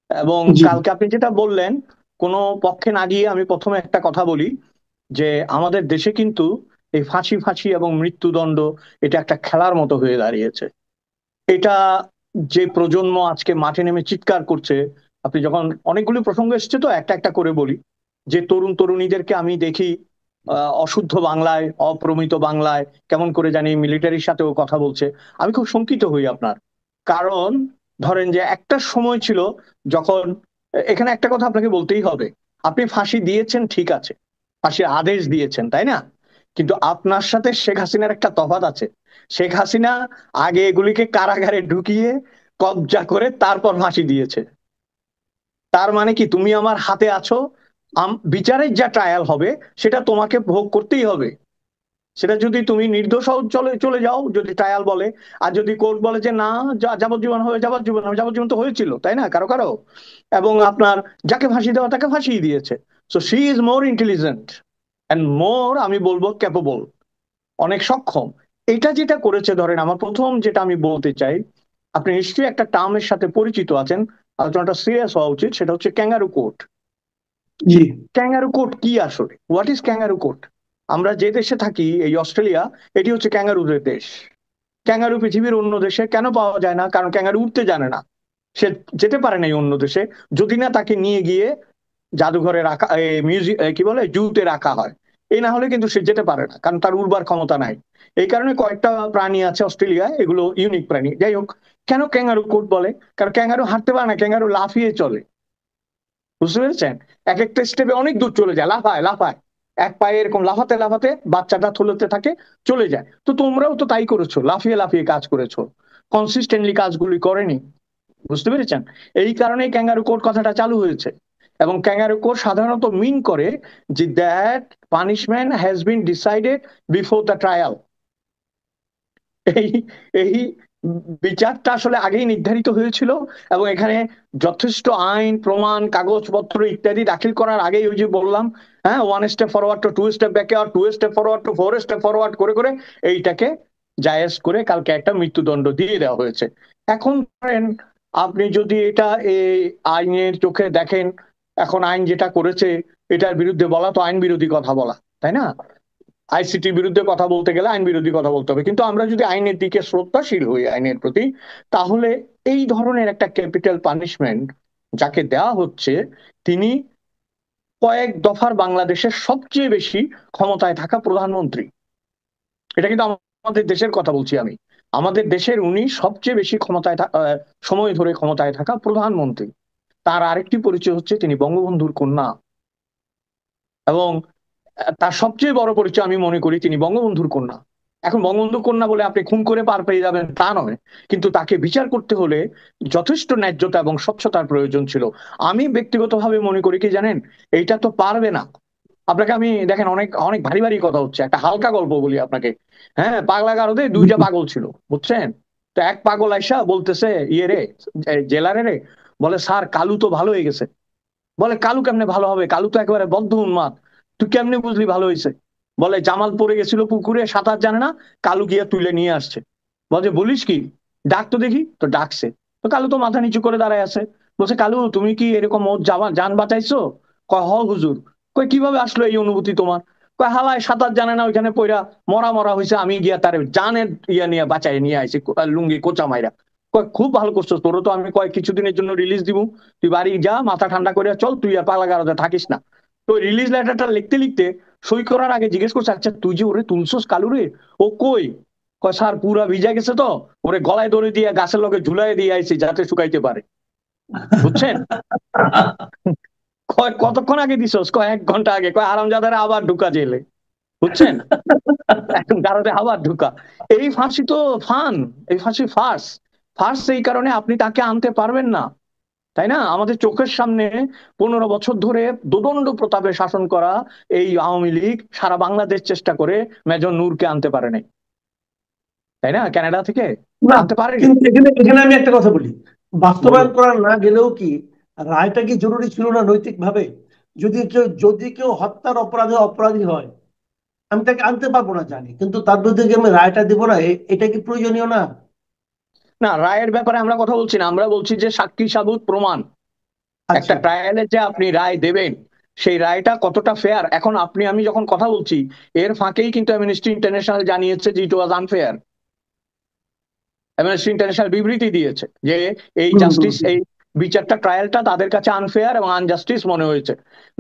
এবং জি। কালকে আপনি যেটা বললেন, কোনো পক্ষে না গিয়ে আমি প্রথমে একটা কথা বলি, যে আমাদের দেশে কিন্তু এই ফাঁসি ফাঁসি এবং মৃত্যুদণ্ড এটা একটা খেলার মতো হয়ে দাঁড়িয়েছে। এটা যে প্রজন্ম আজকে মাঠে নেমে চিৎকার করছে, আপনি যখন, অনেকগুলো প্রসঙ্গ এসছে তো একটা একটা করে বলি, যে তরুণ তরুণীদেরকে আমি দেখি অশুদ্ধ বাংলায়, অপ্রমিত বাংলায় কেমন করে জানি মিলিটারির সাথেও কথা বলছে। আমি খুব শঙ্কিত হই আপনার, কারণ ধরেন যে একটা সময় ছিল যখন, এখানে একটা কথা আপনাকে বলতেই হবে, আপনি ফাঁসি দিয়েছেন ঠিক আছে, ফাঁসির আদেশ দিয়েছেন তাই না, কিন্তু আপনার সাথে শেখ হাসিনার একটা তফাৎ আছে। শেখ হাসিনা আগে এগুলিকে কারাগারে ঢুকিয়ে কবজা করে তারপর ফাঁসি দিয়েছে। তার মানে কি, তুমি আমার হাতে আছো, বিচারের যা ট্রায়াল হবে সেটা তোমাকে ভোগ করতেই হবে। সেটা যদি তুমি নির্দোষ হও, চলে চলে যাও যদি ট্রায়াল বলে, আর যদি কোর্ট বলে যে না, যাবজ্জীবন হবে, যাবজ্জীবন হবে, যাবজ্জীবন তো হয়েছিল তাই না কারো কারো। এবং আপনার যাকে ফাঁসি দেওয়া তাকে ফাঁসিয়ে দিয়েছে। So she is more intelligent and more, আমি বলবো, ক্যাপেবল, অনেক সক্ষম। এটা যেটা করেছে, ধরেন আমার প্রথম যেটা আমি বলতে চাই, আপনি নিশ্চয়ই একটা টার্মের সাথে পরিচিত আছেন, আলোচনাটা সিরিয়াস হওয়া উচিত, সেটা হচ্ছে ক্যাঙ্গারু কোর্ট। জি। ক্যাঙ্গারু কোর্ট কি আসলে, হোয়াট ইজ ক্যাঙ্গারু কোর্ট? আমরা যে দেশে থাকি, এই অস্ট্রেলিয়া, এটি হচ্ছে ক্যাঙ্গারুদের দেশ। ক্যাঙ্গারু পৃথিবীর অন্য দেশে কেন পাওয়া যায় না? কারণ ক্যাঙ্গারু উঠতে জানে না, সে যেতে পারে না এই অন্য দেশে, যদি না তাকে নিয়ে গিয়ে জাদুঘরে রাখা, মিউজিক কি বলে, জুতে রাখা হয়। এই না হলে কিন্তু সে যেতে পারে না, কারণ তার উড়বার ক্ষমতা নাই। এই কারণে কয়েকটা প্রাণী আছে অস্ট্রেলিয়ায়, এগুলো ইউনিক প্রাণী। যাই হোক, কেন ক্যাঙ্গারু কোর্ট বলে? কারণ ক্যাঙ্গারু হাঁটতে পারে না, ক্যাঙ্গারু লাফিয়ে চলে। বুঝতে পেরেছেন? এক একটা স্টেপে অনেক দূর চলে যায়, লাফায় লাফায়, এক পায়ে এরকম লাফাতে লাফাতে বাচ্চাটা থলতে থাকে, চলে যায়। তো তোমরাও তো তাই করেছো, লাফিয়ে লাফিয়ে কাজ করেছো, কনসিস্টেন্টলি কাজগুলি করেনি। বুঝতে পেরেছেন? এই কারণেই ক্যাঙ্গারু কোর্ট কথাটা চালু হয়েছে। এবং ক্যাঙ্গারু কোর্ট সাধারণত মিন করে যে that punishment has been decided before the trial. এই এই বিচারটা আসলে আগেই নির্ধারিত হয়েছিল, এবং এখানে যথেষ্ট আইন প্রমাণ কাগজপত্র ইত্যাদি দাখিল করার আগেই, ওই যে বললাম, হ্যাঁ, 1 step forward to 2 step backward, 2 step forward to 4 step forward করে করে এইটাকে জায়েজ করে কালকে একটা মৃত্যুদণ্ড দিয়ে দেওয়া হয়েছে। এখন ধরেন, আপনি যদি এটা এই আইনের চোখে দেখেন, এখন আইন যেটা করেছে এটার বিরুদ্ধে বলা তো আইন বিরোধী কথা বলা, তাই না? আইসিটির বিরুদ্ধে কথা বলতে গেলে আইন বিরোধী কথা বলতে হবে। কিন্তু আমরা যদি আইনের দিকে শ্রদ্ধাশীল হই, আইনের প্রতি, তাহলে এই ধরনের একটা ক্যাপিটাল পানিশমেন্ট যাকে দেওয়া হচ্ছে, তিনি কয়েক দফার বাংলাদেশের সবচেয়ে বেশি ক্ষমতায় থাকা প্রধানমন্ত্রী। এটা কিন্তু আমাদের দেশের কথা বলছি আমি, আমাদের দেশের উনি সবচেয়ে বেশি ক্ষমতায় সময় ধরে ক্ষমতায় থাকা প্রধানমন্ত্রী। তার আরেকটি পরিচয় হচ্ছে তিনি বঙ্গবন্ধুর কন্যা, এবং তার সবচেয়ে বড় পরিচয় আমি মনে করি তিনি বঙ্গবন্ধুর কন্যা। এখন বঙ্গবন্ধু কন্যা বলে আপনি খুন করে পার পেয়ে যাবেন তা নয়, কিন্তু তাকে বিচার করতে হলে যথেষ্ট ন্যায্যতা এবং স্বচ্ছতার প্রয়োজন ছিল। আমি ব্যক্তিগতভাবে মনে করি কি জানেন, এইটা তো পারবে না। আপনাকে আমি দেখেন, অনেক অনেক ভারী ভারী কথা হচ্ছে, একটা হালকা গল্প বলি আপনাকে। হ্যাঁ, পাগলা গারদে দুইটা পাগল ছিল, বুঝছেন? তো এক পাগল আইসা বলতেছে ইয়ে রে, জেলারে রে, বলে স্যার কালু তো ভালো হয়ে গেছে। বলে কালু কেমনে ভালো হবে, কালু তো একেবারে বদ্ধ উন্মাদ, তুই কেমনে বুঝলি ভালো হয়েছে? বলে জামাল পড়ে গেছিল পুকুরে, সাঁতার জানে না, কালু গিয়ে তুলে নিয়ে আসছে। বলছে বলিস কি, ডাক তো দেখি। তো ডাকছে, তো কালু তো মাথা নিচু করে দাঁড়ায় আছে। বলছে কালু তুমি কি এরকম ওর জান বাঁচাইছো? কয় হ হুজুর। কয় কিভাবে আসলো এই অনুভূতি তোমার? কয় হালায় সাঁতার জানে না, ওইখানে পইরা মরা মরা হয়েছে, আমি গিয়া তার জানের ইয়া নিয়ে বাঁচাই নিয়ে আইছি, লুঙ্গি কোচা মাইরা। কয় খুব ভালো করছো, তোরও তো আমি কয় কিছুদিনের জন্য রিলিজ দিব, তুই বাড়ি যা, মাথা ঠান্ডা করে চল, তুই আর পাগলাগারদে থাকিস না। তো রিলিজ লেটারটা লিখতে লিখতে সই করার আগে জিজ্ঞেস করছে, আচ্ছা তুই যে ওরে তুলছস কালু রে, ও কই? কয় স্যার পুরা ভিজা গেছে তো, ওরে গলায় দড়ি দিয়ে গাছের লগে ঝুলাই দিয়ে আইছি যাতে শুকাইতে পারে। বুঝছেন? কয় কতক্ষণ আগে দিছস? কয় 1 ঘন্টা আগে। কয় আরামজাদারে আবার ঢুকা জেলে। বুঝছেন? এখন গারদে আবার ঢুকা। এই ফাঁসি তো ফান, এই ফাঁসি ফার্স। ফার্স এই কারণে আপনি তাকে আনতে পারবেন না, তাই না? আমাদের চোখের সামনে 15 বছর ধরে দোদণ্ড প্রতাপে শাসন করা এই আওয়ামী লীগ সারা বাংলাদেশ চেষ্টা করে মেজর নূরকে আনতে পারে নাই, তাই না? কানাডা থেকে না, আনতে পারেনি। কিন্তু এখানে এখানে আমি একটা কথা বলি, বাস্তবায়ন করা না গেলেও কি রায়টা কি জরুরি ছিল না নৈতিক ভাবে? যদি কেউ হত্যার অপরাধে অপরাধী হয়, আমি তাকে আনতে পারবো না জানি, কিন্তু তার বিরুদ্ধে যে আমি রায়টা দিব না, এটা কি প্রয়োজনীয় না? না, রায়ের ব্যাপারে আমরা কথা বলছি না, আমরা বলছি যে সাক্ষী সাবুত প্রমাণ। একটা আচ্ছা। ট্রায়ালে যে আপনি রায় দেবেন, সেই রায়টা কতটা ফেয়ার। এখন আপনি আমি যখন কথা বলছি, এর ফাঁকেই কিন্তু অ্যামনেস্টি ইন্টারন্যাশনাল জানিয়েছে যে ইট ওয়াজ আনফেয়ার। অ্যামনেস্টি ইন্টারন্যাশনাল বিবৃতি দিয়েছে যে এই হুম, হুম, জাস্টিস, হুম। এই বিচারটা, ট্রায়ালটা তাদের কাছে আনফেয়ার এবং আনজাস্টিস মনে হয়েছে।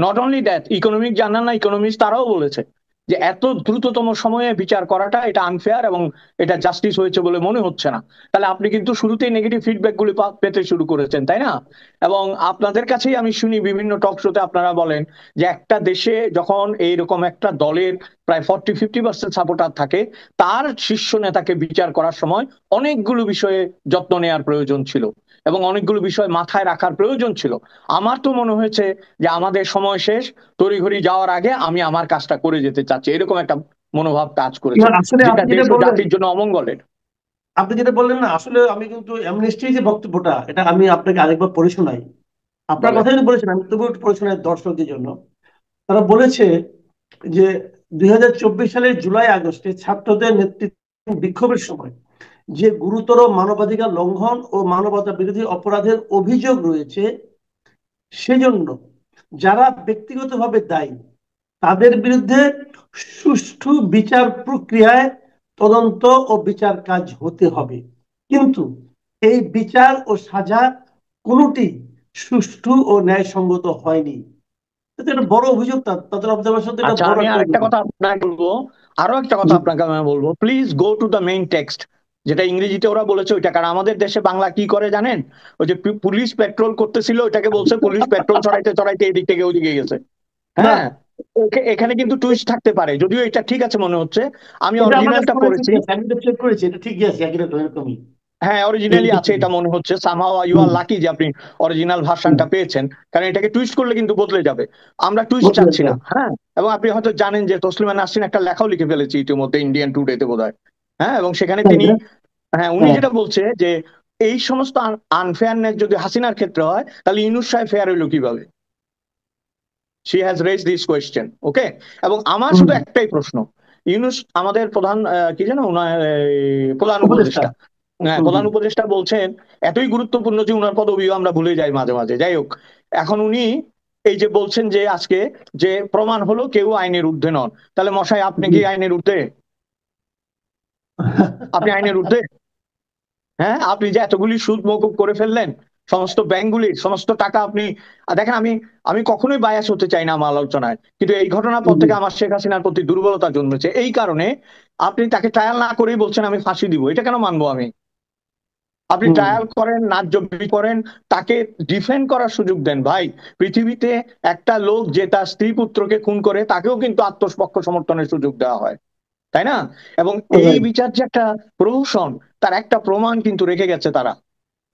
Not only that, economic journal না, ইকোনমিস্ট তারাও বলেছে যে এত দ্রুততম সময়ে বিচার করাটা এটা আনফেয়ার এবং এটা জাস্টিস হয়েছে বলে মনে হচ্ছে না। তাহলে আপনি কিন্তু শুরুতেই নেগেটিভ ফিডব্যাক গুলি পেতে শুরু করেছেন, তাই না? এবং আপনাদের কাছেই আমি শুনি বিভিন্ন টক শোতে আপনারা বলেন যে একটা দেশে যখন এইরকম একটা দলের প্রায় 40-50% সাপোর্টার থাকে, তার শীর্ষ নেতাকে বিচার করার সময় অনেকগুলো বিষয়ে যত্ন নেওয়ার প্রয়োজন ছিল এবং অনেকগুলো বিষয় মাথায় রাখার প্রয়োজন ছিল। আমার তো মনে হয়েছে যে আমাদের সময় শেষ, তড়িঘড়ি যাওয়ার আগে আমি আমার কাজটা করে যেতে চাচ্ছি, এরকম একটা মনোভাব কাজ করেছে, না, আসলে যেটা আপনি দেশ যেটা ও বললেন, জাতির জন্য অমঙ্গলের। না, আসলে আমি কিন্তু অ্যামনেস্টি যে বক্তব্যটা, এটা আমি আপনাকে আরেকবার পড়ে শোনাই। আপনার বলেন। কথাই তো বলেছেন, আমি তবুও একটু পড়ে শোনাই দর্শকদের জন্য। তারা বলেছে যে 2024 সালের জুলাই আগস্টে ছাত্রদের নেতৃত্বে বিক্ষোভের সময় যে গুরুতর মানবাধিকার লঙ্ঘন ও মানবতা বিরোধী অপরাধের অভিযোগ রয়েছে, সেজন্য যারা ব্যক্তিগতভাবে দায়ী তাদের বিরুদ্ধে সুষ্ঠু বিচার প্রক্রিয়ায় তদন্ত ও বিচার কাজ হতে হবে। কিন্তু এই বিচার ও সাজা কোনোটি সুষ্ঠু ও ন্যায়সঙ্গত হয়নি। এটা একটা বড় অভিযোগ, তাদের অবজারভেশন, এটা আচ্ছা, বড় আমি একটা আরেকটা অভিযোগ। কথা আপনাকে বলবো, আরো একটা কথা আপনাকে আমি বলবো, please go to the main text, যেটা ইংরেজিতে ওরা বলেছে ওইটা। কারণ আমাদের দেশে বাংলা কি করে জানেন, ওই যে পুলিশ পেট্রোল করতেছিল ওইটাকে বলছে পুলিশ পেট্রোল চড়াইতে চড়াইতে এদিক থেকে ওইদিকে গেছে। না, হ্যাঁ, এখানে কিন্তু টুইস্ট থাকতে পারে, যদিও এটা ঠিক আছে মনে হচ্ছে। আমি এটা আমার কাছে অরিজিনালটা মনে হয় পড়েছি। ঠিকই আছে, আমি তো চেক করেছি, এটা ঠিকই আছে, একই রকম, এরকমই। হ্যাঁ, অরিজিনালি আছে এটা মনে হচ্ছে। সামহাও ইউ আর লাকি যে আপনি অরিজিনাল ভার্সনটা পেয়েছেন, কারণ এটাকে টুইস্ট করলে কিন্তু বদলে যাবে। আমরা টুইস্ট চাচ্ছি না। হ্যাঁ, এবং আপনি হয়তো জানেন যে তসলিমা নাসরিন একটা লেখাও লিখে ফেলেছে ইতিমধ্যে ইন্ডিয়ান টুডেতে বোধহয়। হ্যাঁ, এবং সেখানে তিনি, হ্যাঁ, উনি যেটা বলছে যে এই সমস্ত আনফেয়ারনেস যদি হাসিনার ক্ষেত্রে হয়, তাহলে ইউনূস সাহেব ফেয়ার হইলো কিভাবে? She has raise this question. Okay, এবং আমার শুধু একটাই প্রশ্ন, ইউনূস আমাদের প্রধান কি যেন উনার প্রধান উপদেষ্টা। উপদেষ্টা, হ্যাঁ প্রধান উপদেষ্টা বলছেন এতই গুরুত্বপূর্ণ যে উনার পদবিও আমরা ভুলে যাই মাঝে মাঝে। যাই হোক, এখন উনি এই যে বলছেন যে আজকে যে প্রমাণ হলো কেউ আইনের ঊর্ধ্বে নন, তাহলে মশাই আপনি কি আইনের ঊর্ধ্বে? আপনি আইনের ঊর্ধ্বে? হ্যাঁ, আপনি যে এতগুলি সুদ মওকুফ করে ফেললেন, সমস্ত ব্যাংকগুলির সমস্ত টাকা আপনি, দেখেন আমি আমি কখনোই বায়াস হতে চাই না আমার আলোচনায়, কিন্তু এই ঘটনার পর থেকে আমার শেখ হাসিনার প্রতি দুর্বলতা জন্মেছে। এই কারণে আপনি তাকে ট্রায়াল না করেই বলছেন আমি ফাঁসি দিব, এটা কেন মানবো আমি? আপনি ট্রায়াল করেন, ন্যায্য বিচার করেন, তাকে ডিফেন্ড করার সুযোগ দেন। ভাই, পৃথিবীতে একটা লোক যে তার স্ত্রী পুত্রকে খুন করে তাকেও কিন্তু আত্মপক্ষ সমর্থনের সুযোগ দেওয়া হয়। তাই না? এবং এই বিচার যে একটা প্রহসন, তার একটা প্রমাণ কিন্তু রেখে গেছে তারা।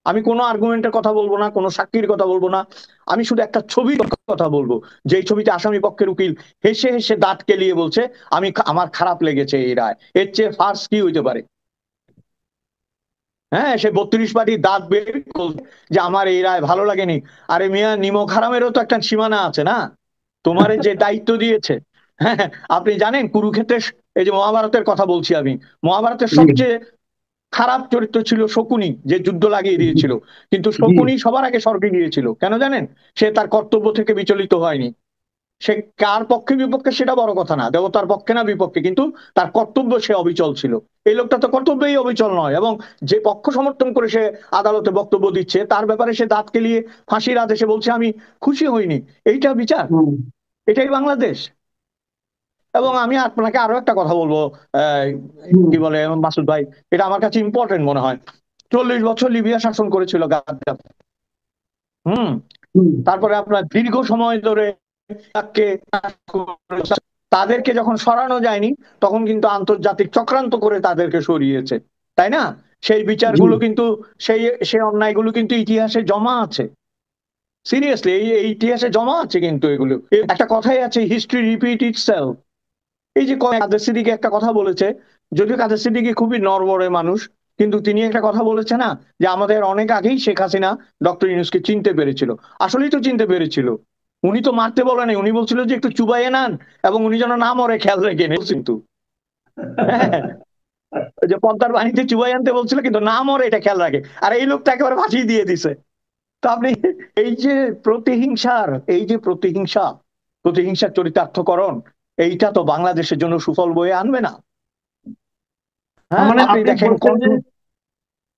আমি কোনো আর্গুমেন্টের কথা বলবো না, কোনো সাক্ষীর কথা বলবো না, আমি শুধু একটা ছবির কথা বলবো, যেই ছবিতে আসামি পক্ষের উকিল হেসে হেসে দাঁত কেলিয়ে বলছে আমার খারাপ লেগেছে এই রায়। এর চেয়ে ফার্স কি হইতে পারে? হ্যাঁ, সে 32 পাটি দাঁত বের করছে যে আমার এই রায় ভালো লাগেনি। আরে মিয়া, নিমক হারামেরও তো একটা সীমানা আছে না? তোমারে যে দায়িত্ব দিয়েছে, হ্যাঁ, আপনি জানেন কুরুক্ষেত্রের, এই যে মহাভারতের কথা বলছি আমি, মহাভারতের সবচেয়ে খারাপ চরিত্র ছিল শকুনি, যে যুদ্ধ লাগিয়ে দিয়েছিল। কিন্তু শকুনি সবার আগে স্বর্গে গিয়েছিল, কেন জানেন? সে তার কর্তব্য থেকে বিচলিত হয়নি। সে কার পক্ষে বিপক্ষে সেটা বড় কথা না, দেবতার পক্ষে না বিপক্ষে, কিন্তু তার কর্তব্য সে অবিচল ছিল। এই লোকটা তো কর্তব্যেই অবিচল নয়, এবং যে পক্ষ সমর্থন করে সে আদালতে বক্তব্য দিচ্ছে তার ব্যাপারে সে দাঁত কেলিয়ে ফাঁসির আদেশে বলছে আমি খুশি হইনি। এইটা বিচার? এটাই বাংলাদেশ? এবং আমি আপনাকে আরো একটা কথা বলবো, আহ, কি বলে মাসুদ ভাই, এটা আমার কাছে ইম্পর্টেন্ট মনে হয়। 40 বছর লিবিয়া শাসন করেছিল গাদ্দাফি। হুম। তারপরে আপনার দীর্ঘ সময় ধরে তাকে, তাদেরকে যখন সরানো যায়নি তখন কিন্তু আন্তর্জাতিক চক্রান্ত করে তাদেরকে সরিয়েছে, তাই না? সেই বিচারগুলো কিন্তু, সেই অন্যায়গুলো কিন্তু ইতিহাসে জমা আছে। সিরিয়াসলি, এই ইতিহাসে জমা আছে কিন্তু এগুলো। একটা কথাই আছে, হিস্ট্রি রিপিট ইটসেলফ। এই যে কাদের সিদ্দিকী একটা কথা বলেছে, যদিও কাদের সিদ্দিকী খুবই নড়বড়ে মানুষ, কিন্তু তিনি একটা কথা বলেছে না, যে আমাদের অনেক আগেই শেখ হাসিনা ডক্টর ইউনূসকে চিনতে পেরেছিল। আসলেই তো চিনতে পেরেছিল। উনি তো মারতে বলেনি, উনি বলছিল যে একটু চুবাইয়ে নেন এবং উনি যেন না মরে খেয়াল রেখে নেন। কিন্তু হ্যাঁ, ওই যে পদ্মার পানিতে চুবাই আনতে বলছিল, কিন্তু না মরে এটা খেয়াল রাখে। আর এই লোকটা একেবারে ফাঁসি দিয়ে দিছে। তো আপনি এই যে প্রতিহিংসার, এই যে প্রতিহিংসার চরিতার্থকরণ, এইটা তো বাংলাদেশের জন্য সুফল বয়ে আনবে না। তার হ্যাঁ, মানে আপনি আপনি দেখেন বলছেন যে,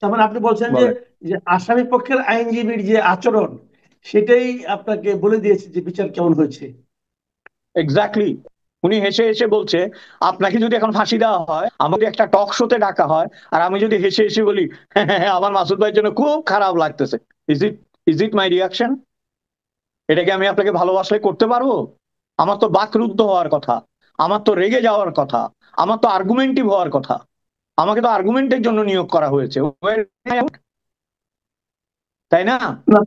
তার মানে আপনি বলছেন যে বলেন যে আসামি পক্ষের আইনজীবীর যে আচরণ, সেটাই আপনাকে বলে দিয়েছে যে বিচার কেমন হয়েছে। এক্স্যাক্টলি। উনি হেসে হেসে বলছে আপনাকে যদি এখন ফাঁসি দেওয়া হয়, আমাকে একটা টক শোতে ডাকা হয়, আর আমি যদি হেসে হেসে বলি হ্যাঁ আমার মাসুদ ভাইয়ের জন্য খুব খারাপ লাগতেছে, ইজ ইট মাই রিয়াকশন? এটা কি আমি আপনাকে ভালোবাসলে করতে পারবো? আমার তো বাকরুদ্ধ হওয়ার কথা, আমার তো রেগে যাওয়ার কথা, আমার তো আর্গুমেন্টিভ হওয়ার কথা। আমাকে তো আর্গুমেন্টের জন্য নিয়োগ করা হয়েছে, তাই না? না,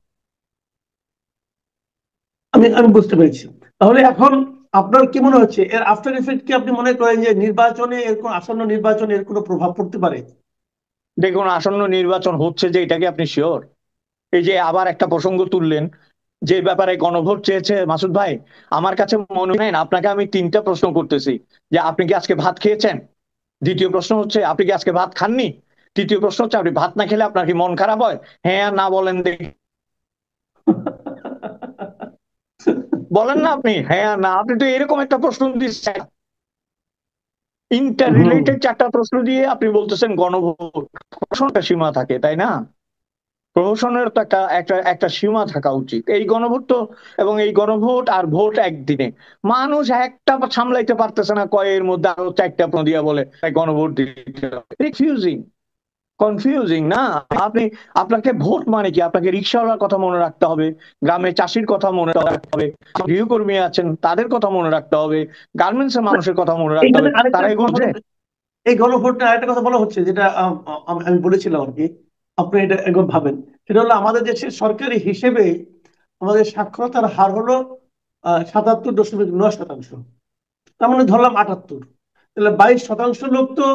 আমি আমি বুঝতে পেরেছি। তাহলে এখন আপনার কি মনে হচ্ছে, এর আফটার ইফেক্ট কি আপনি মনে করেন যে নির্বাচনে, আসন্ন নির্বাচনে এর কোনো প্রভাব পড়তে পারে? দেখুন, আসন্ন নির্বাচন হচ্ছে যে, এটা কি আপনি শিওর? এই যে আবার একটা প্রসঙ্গ তুললেন, যে ব্যাপারে গণভোট চেয়েছে মাসুদ ভাই, আমার কাছে মনে হয় না। আপনাকে আমি 3টা প্রশ্ন করতেছি, যে আপনি কি আজকে ভাত খেয়েছেন? দ্বিতীয় প্রশ্ন হচ্ছে আপনি কি আজকে ভাত খাননি? তৃতীয় প্রশ্ন হচ্ছে আপনি ভাত না খেলে আপনার কি মন খারাপ হয়? হ্যাঁ আর না বলেন দেখি, বলেন না আপনি হ্যাঁ আর না। আপনি তো এরকম একটা প্রশ্ন দিচ্ছেন, ইন্টার হুম। রিলেটেড 4টা প্রশ্ন দিয়ে আপনি বলতেছেন গণভোট। প্রশ্নটা সীমা থাকে, তাই না? প্রহসনের তো একটা একটা একটা সীমা থাকা উচিত। এই গণভোট তো, এবং এই গণভোট আর ভোট একদিনে, মানুষ একটা সামলাইতে পারতেছে না, কয়ের মধ্যে আরো 4টা দিয়া বলে গণভোট দিতে হবে। রিফিউজিং, কনফিউজিং না? আপনি, আপনাকে ভোট মানে কি? আপনাকে রিক্সাওয়ালার কথা মনে রাখতে হবে, গ্রামে চাষির কথা মনে রাখতে হবে, গৃহকর্মী আছেন তাদের কথা মনে রাখতে হবে, গার্মেন্টস এর মানুষের কথা মনে রাখতে এখানে হবে। আরেকটা তারা এগুলো বোঝে? এই গণভোট নিয়ে আরেকটা কথা বলা হচ্ছে, যেটা আমি বলেছিলাম আর কি, আপনি এটা একবার ভাবেন। সেটা হলো আমাদের দেশের সরকারি হিসেবে আমাদের সাক্ষরতার হার হলো 77.9%। তার মানে ধরলাম 78। তাহলে 22% লোক তো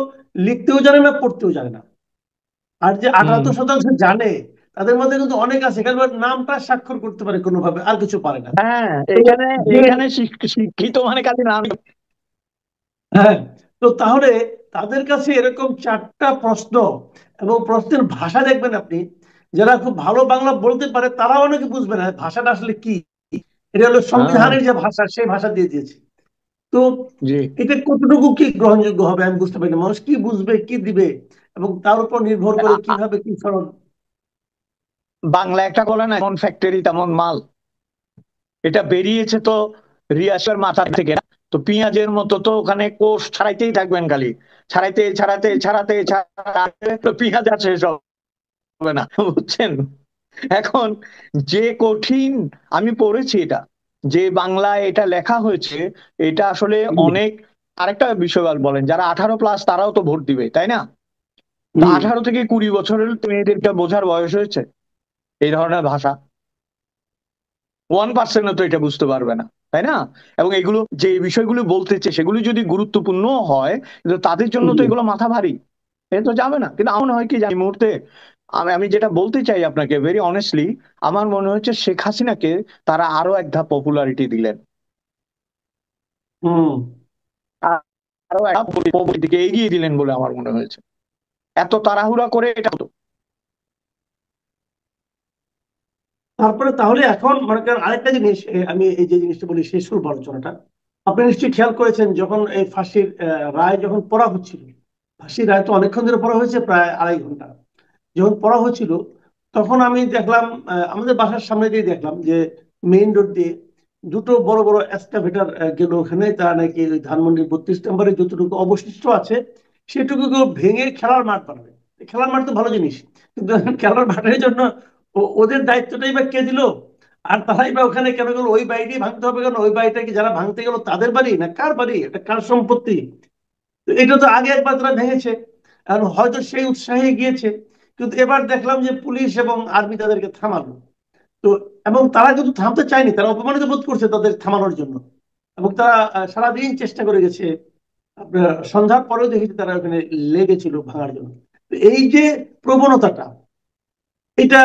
লিখতেও জানে না, পড়তেও জানে না। আর যে হুম। 78% জানে, তাদের মধ্যে কিন্তু অনেক আছে কেবল নামটা স্বাক্ষর করতে পারে কোনোভাবে, আর কিছু পারে না। হ্যাঁ, তো এখানে যে, এখানে শিক্ষিত মানে কাজে না। হ্যাঁ, তো তাহলে তাদের কাছে এরকম 4টা প্রশ্ন, এবং প্রশ্নের ভাষা দেখবেন আপনি, যারা খুব ভালো বাংলা বলতে পারে তারা অনেকে বুঝবে না ভাষাটা আসলে কি। এটা হলো হ্যাঁ, সংবিধানের যে ভাষা, সেই ভাষা দিয়ে দিয়েছে। তো জি। এটা কতটুকু কি গ্রহণযোগ্য হবে আমি বুঝতে পারি না। মানুষ কি বুঝবে, কি দিবে, এবং তার উপর নির্ভর করে আ- আ- কিভাবে কি ফেরত। বাংলা একটা বলে না, এমন ফ্যাক্টরি তেমন মাল। এটা বেরিয়েছে তো রিয়াসের মাথা থেকে না। তো পেঁয়াজের মতো তো ওখানে কোষ ছাড়াইতেই থাকবেন, খালি ছাড়াইতে ছাড়াতে ছাড়াতে ছাড়াতে তো পেঁয়াজ আর শেষ হবে না, বুঝছেন? এখন যে কঠিন, আমি পড়েছি এটা, যে বাংলায় এটা লেখা হয়েছে, এটা আসলে অনেক আরেকটা বিষয় বলেন, যারা 18+ তারাও তো ভোট দিবে, তাই না? তো হুম 18 থেকে 20 বছরের মেয়েদেরকে বোঝার বয়স হয়েছে এই ধরনের ভাষা? 1% তো এটা বুঝতে পারবে না, তাই না? এবং এগুলো যে বিষয়গুলো বলতেছে সেগুলো যদি গুরুত্বপূর্ণ হয়, কিন্তু তাদের জন্য তো জি এগুলো মাথা ভারী, এ তো যাবে না। কিন্তু আমার মনে হয় কি যে এই মুহূর্তে আমি আমি যেটা বলতে চাই আপনাকে ভেরি অনেস্টলি, আমার মনে হচ্ছে শেখ হাসিনাকে তারা আরো এক ধাপ পপুলারিটি দিলেন, হুম। আরো এক ধাপ দিকে এগিয়ে দিলেন বলে আমার মনে হয়েছে। এত তাড়াহুড়া করে এটা হতো। তারপরে তাহলে এখন মনে করেন আরেকটা জিনিস, আমি এই যে জিনিসটা বলি শেষ করবো আলোচনাটা। আপনি নিশ্চয়ই খেয়াল করেছেন যখন এই ফাঁসির রায় যখন পড়া হচ্ছিল, ফাঁসির রায় তো অনেকক্ষণ ধরে পড়া হয়েছে, প্রায় 2.5 ঘন্টা। যখন পড়া হচ্ছিল তখন আমি দেখলাম, আমাদের বাসার সামনে দিয়ে দেখলাম যে মেইন রোড দিয়ে দুটো বড় বড় এক্সকাভেটর গেল ওখানে। তারা নাকি ওই ধানমন্ডির 32 নম্বরে যতটুকু অবশিষ্ট আছে সেটুকু ভেঙে খেলার মাঠ বানাবে। খেলার মাঠ তো ভালো জিনিস, কিন্তু খেলার মাঠের জন্য ওদের দায়িত্বটাই বা কে দিল? আর তারাই বা ওখানে কেন গেল? ওই বাড়িটি ভাঙতে হবে কেন? ওই বাড়িটা কি যারা ভাঙতে গেল তাদের বাড়ি না কার বাড়ি? এটা কার সম্পত্তি? তো এটা তো আগে একবার তারা ভেঙেছে, এখন হয়তো সেই উৎসাহে গিয়েছে, কিন্তু এবার দেখলাম যে পুলিশ এবং আর্মি তাদেরকে থামালো। তো এবং তারা কিন্তু থামতে চায়নি, তারা অপমানিত বোধ করছে তাদের থামানোর জন্য। এবং তারা সারাদিন চেষ্টা করে গেছে। আপনার সন্ধ্যার পরেও দেখেছি তারা ওখানে লেগেছিল ভাঙার জন্য। তো এই যে প্রবণতাটা, এটা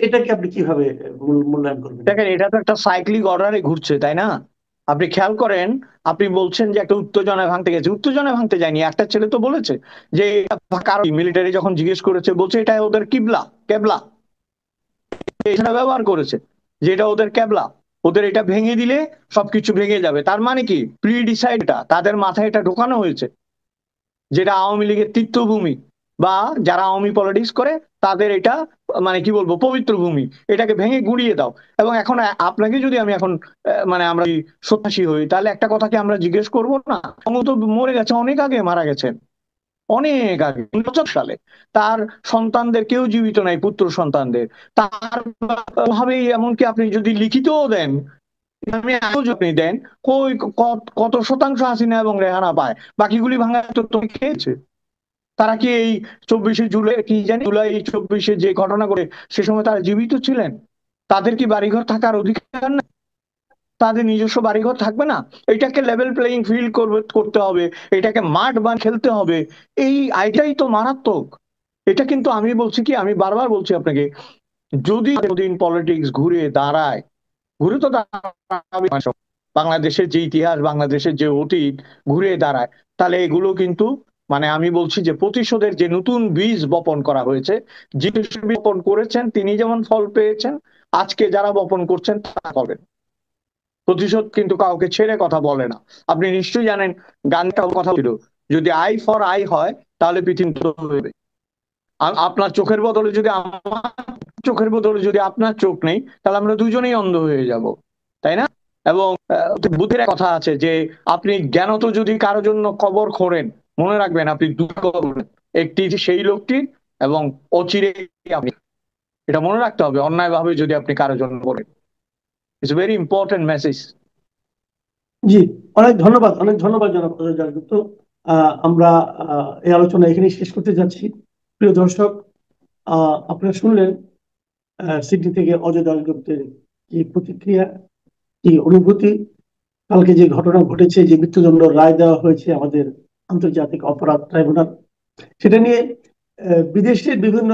এটাকে আপনি কিভাবে মূল্যায়ন করবেন? দেখেন, এটা তো একটা সাইক্লিক অর্ডারে ঘুরছে, তাই না? আপনি খেয়াল করেন, আপনি বলছেন যে একটা উত্তেজনায় ভাঙতে গেছে, উত্তেজনায় ভাঙতে যায়নি। একটা ছেলে তো বলেছে যে কারণ মিলিটারি যখন জিজ্ঞেস করেছে বলছে এটা ওদের কিবলা, কেবলা, এটা ব্যবহার করেছে যে এটা ওদের কেবলা, ওদের এটা ভেঙে দিলে সবকিছু ভেঙে যাবে। তার মানে কি প্রি ডিসাইড, তাদের মাথায় এটা ঢোকানো হয়েছে যেটা আওয়ামী লীগের তীর্থভূমি, বা যারা আওয়ামী পলিটিক্স করে তাদের এটা মানে কি বলবো পবিত্র ভূমি, এটাকে ভেঙে গুড়িয়ে দাও। এবং এখন আপনাকে যদি আমি এখন মানে আমরা যদি সন্ন্যাসী হই, তাহলে একটা কথা কি আমরা জিজ্ঞেস করবো না? বঙ্গ তো মরে গেছে, অনেক আগে মারা গেছেন, অনেক আগে 1950 সালে। তার সন্তানদের কেউ জীবিত নাই, পুত্র সন্তানদের। তার ভাবেই এমনকি আপনি যদি লিখিতও দেন, আমি আজও আপনি দেন, কই কত শতাংশ হাসিনা এবং রেহানা পায়? বাকিগুলি ভাঙার তো তুমি খেয়েছে। তারা কি এই 24শে জুলাই, কি জানি জুলাই 24শে যে ঘটনা করে সে সময় তারা জীবিত ছিলেন? তাদের কি বাড়িঘর থাকার অধিকার না? তাদের নিজস্ব বাড়িঘর থাকবে না? এটাকে লেভেল প্লেইং ফিল্ড করতে হবে, এটাকে মাঠ বান খেলতে হবে। এই আইটাই তো মারাত্মক। এটা কিন্তু আমি বলছি কি, আমি বারবার বলছি আপনাকে, যদি কোনদিন পলিটিক্স ঘুরে দাঁড়ায়, ঘুরে তো দাঁড়াবে, বাংলাদেশের যে ইতিহাস, বাংলাদেশের যে অতীত ঘুরে দাঁড়ায়, তাহলে এগুলো কিন্তু মানে আমি বলছি যে প্রতিশোধের যে নতুন বীজ বপন করা হয়েছে, যে বপন করেছেন তিনি যেমন ফল পেয়েছেন, আজকে যারা বপন করছেন তারা পাবেন। প্রতিশোধ কিন্তু কাউকে ছেড়ে কথা বলে না। আপনি নিশ্চয়ই জানেন, গানটাও কথা ছিল, যদি আই ফর আই হয় তাহলে পৃথিবী হবে। আপনার চোখের বদলে যদি আমার চোখের বদলে যদি আপনার চোখ নেই, তাহলে আমরা দুজনেই অন্ধ হয়ে যাব, তাই না? এবং বুদ্ধের এক কথা আছে যে আপনি জ্ঞানত যদি কারো জন্য কবর খোঁড়েন, মনে রাখবেন আপনি দুটো কবর খোঁড়েন। একটি সেই লোকটির, এবং অচিরে আপনি। এটা মনে রাখতে হবে অন্যায় ভাবে যদি আপনি কারো জন্য করেন। It's very important message. জি, অনেক ধন্যবাদ, অনেক ধন্যবাদ জনাব অজয় দাশগুপ্ত। আমরা এই আলোচনা এখানে শেষ করতে যাচ্ছি। প্রিয় দর্শক, আপনারা শুনলেন সিডনি থেকে অজয় দাশগুপ্তের কি প্রতিক্রিয়া, কি অনুভূতি। কালকে যে ঘটনা ঘটেছে, যে মৃত্যুদণ্ড রায় দেওয়া হয়েছে আমাদের আন্তর্জাতিক অপরাধ ট্রাইব্যুনাল, সেটা নিয়ে বিদেশের বিভিন্ন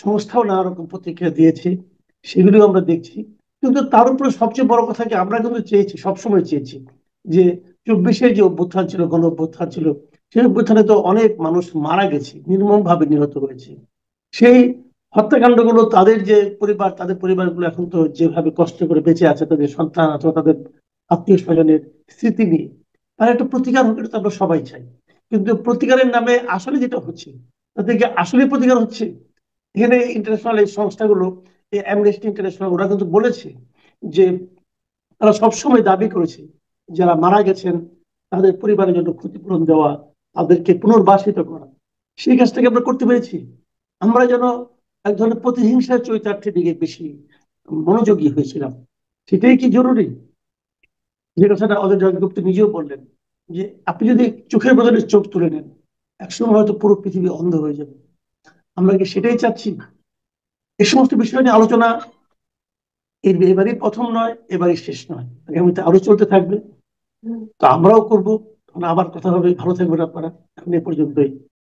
সংস্থাও নানা রকম প্রতিক্রিয়া দিয়েছে, সেগুলিও আমরা দেখছি। কিন্তু তার উপরে সবচেয়ে বড় কথা কি, আমরা কিন্তু চেয়েছি, সবসময় চেয়েছি যে 24-এর যে অভ্যুত্থান ছিল, গণ অভ্যুত্থান ছিল, সেই অভ্যুত্থানে তো অনেক মানুষ মারা গেছে, নির্মম ভাবে নিহত হয়েছে। সেই হত্যাকাণ্ডগুলো তাদের যে পরিবার, তাদের পরিবারগুলো এখন তো যেভাবে কষ্ট করে বেঁচে আছে, তাদের সন্তান অথবা তাদের আত্মীয় স্বজনের স্মৃতি নিয়ে, তার একটা প্রতিকার হোক, এটা তো আমরা সবাই চাই। কিন্তু প্রতিকারের নামে আসলে যেটা হচ্ছে, তাদেরকে আসলে প্রতিকার হচ্ছে। এখানে ইন্টারন্যাশনাল এই সংস্থাগুলো, এই অ্যামনেস্টি ইন্টারন্যাশনাল, ওরা কিন্তু বলেছে যে তারা সবসময় দাবি করেছে যারা মারা গেছেন তাদের পরিবারের জন্য ক্ষতিপূরণ দেওয়া, তাদেরকে পুনর্বাসিত করা। সেই কাজটাকে আমরা করতে পেরেছি? আমরা যেন এক ধরনের প্রতিহিংসার চরিতার্থের দিকে বেশি মনোযোগী হয়েছিলাম। সেটাই কি জরুরি? যে কথাটা অজয় জয়গুপ্ত নিজেও বললেন যে আপনি যদি চোখের বদলে চোখ তুলে নেন, একসময় হয়তো পুরো পৃথিবী অন্ধ হয়ে যাবে। আমরা কি সেটাই চাচ্ছি? এই সমস্ত বিষয় নিয়ে আলোচনা এবারই প্রথম নয়, এবারই শেষ নয়, আগামীতে আরো চলতে থাকবে। তো আমরাও করবো। আবার কথা হবে। ভালো থাকবেন আপনারা। এখন এ পর্যন্তই।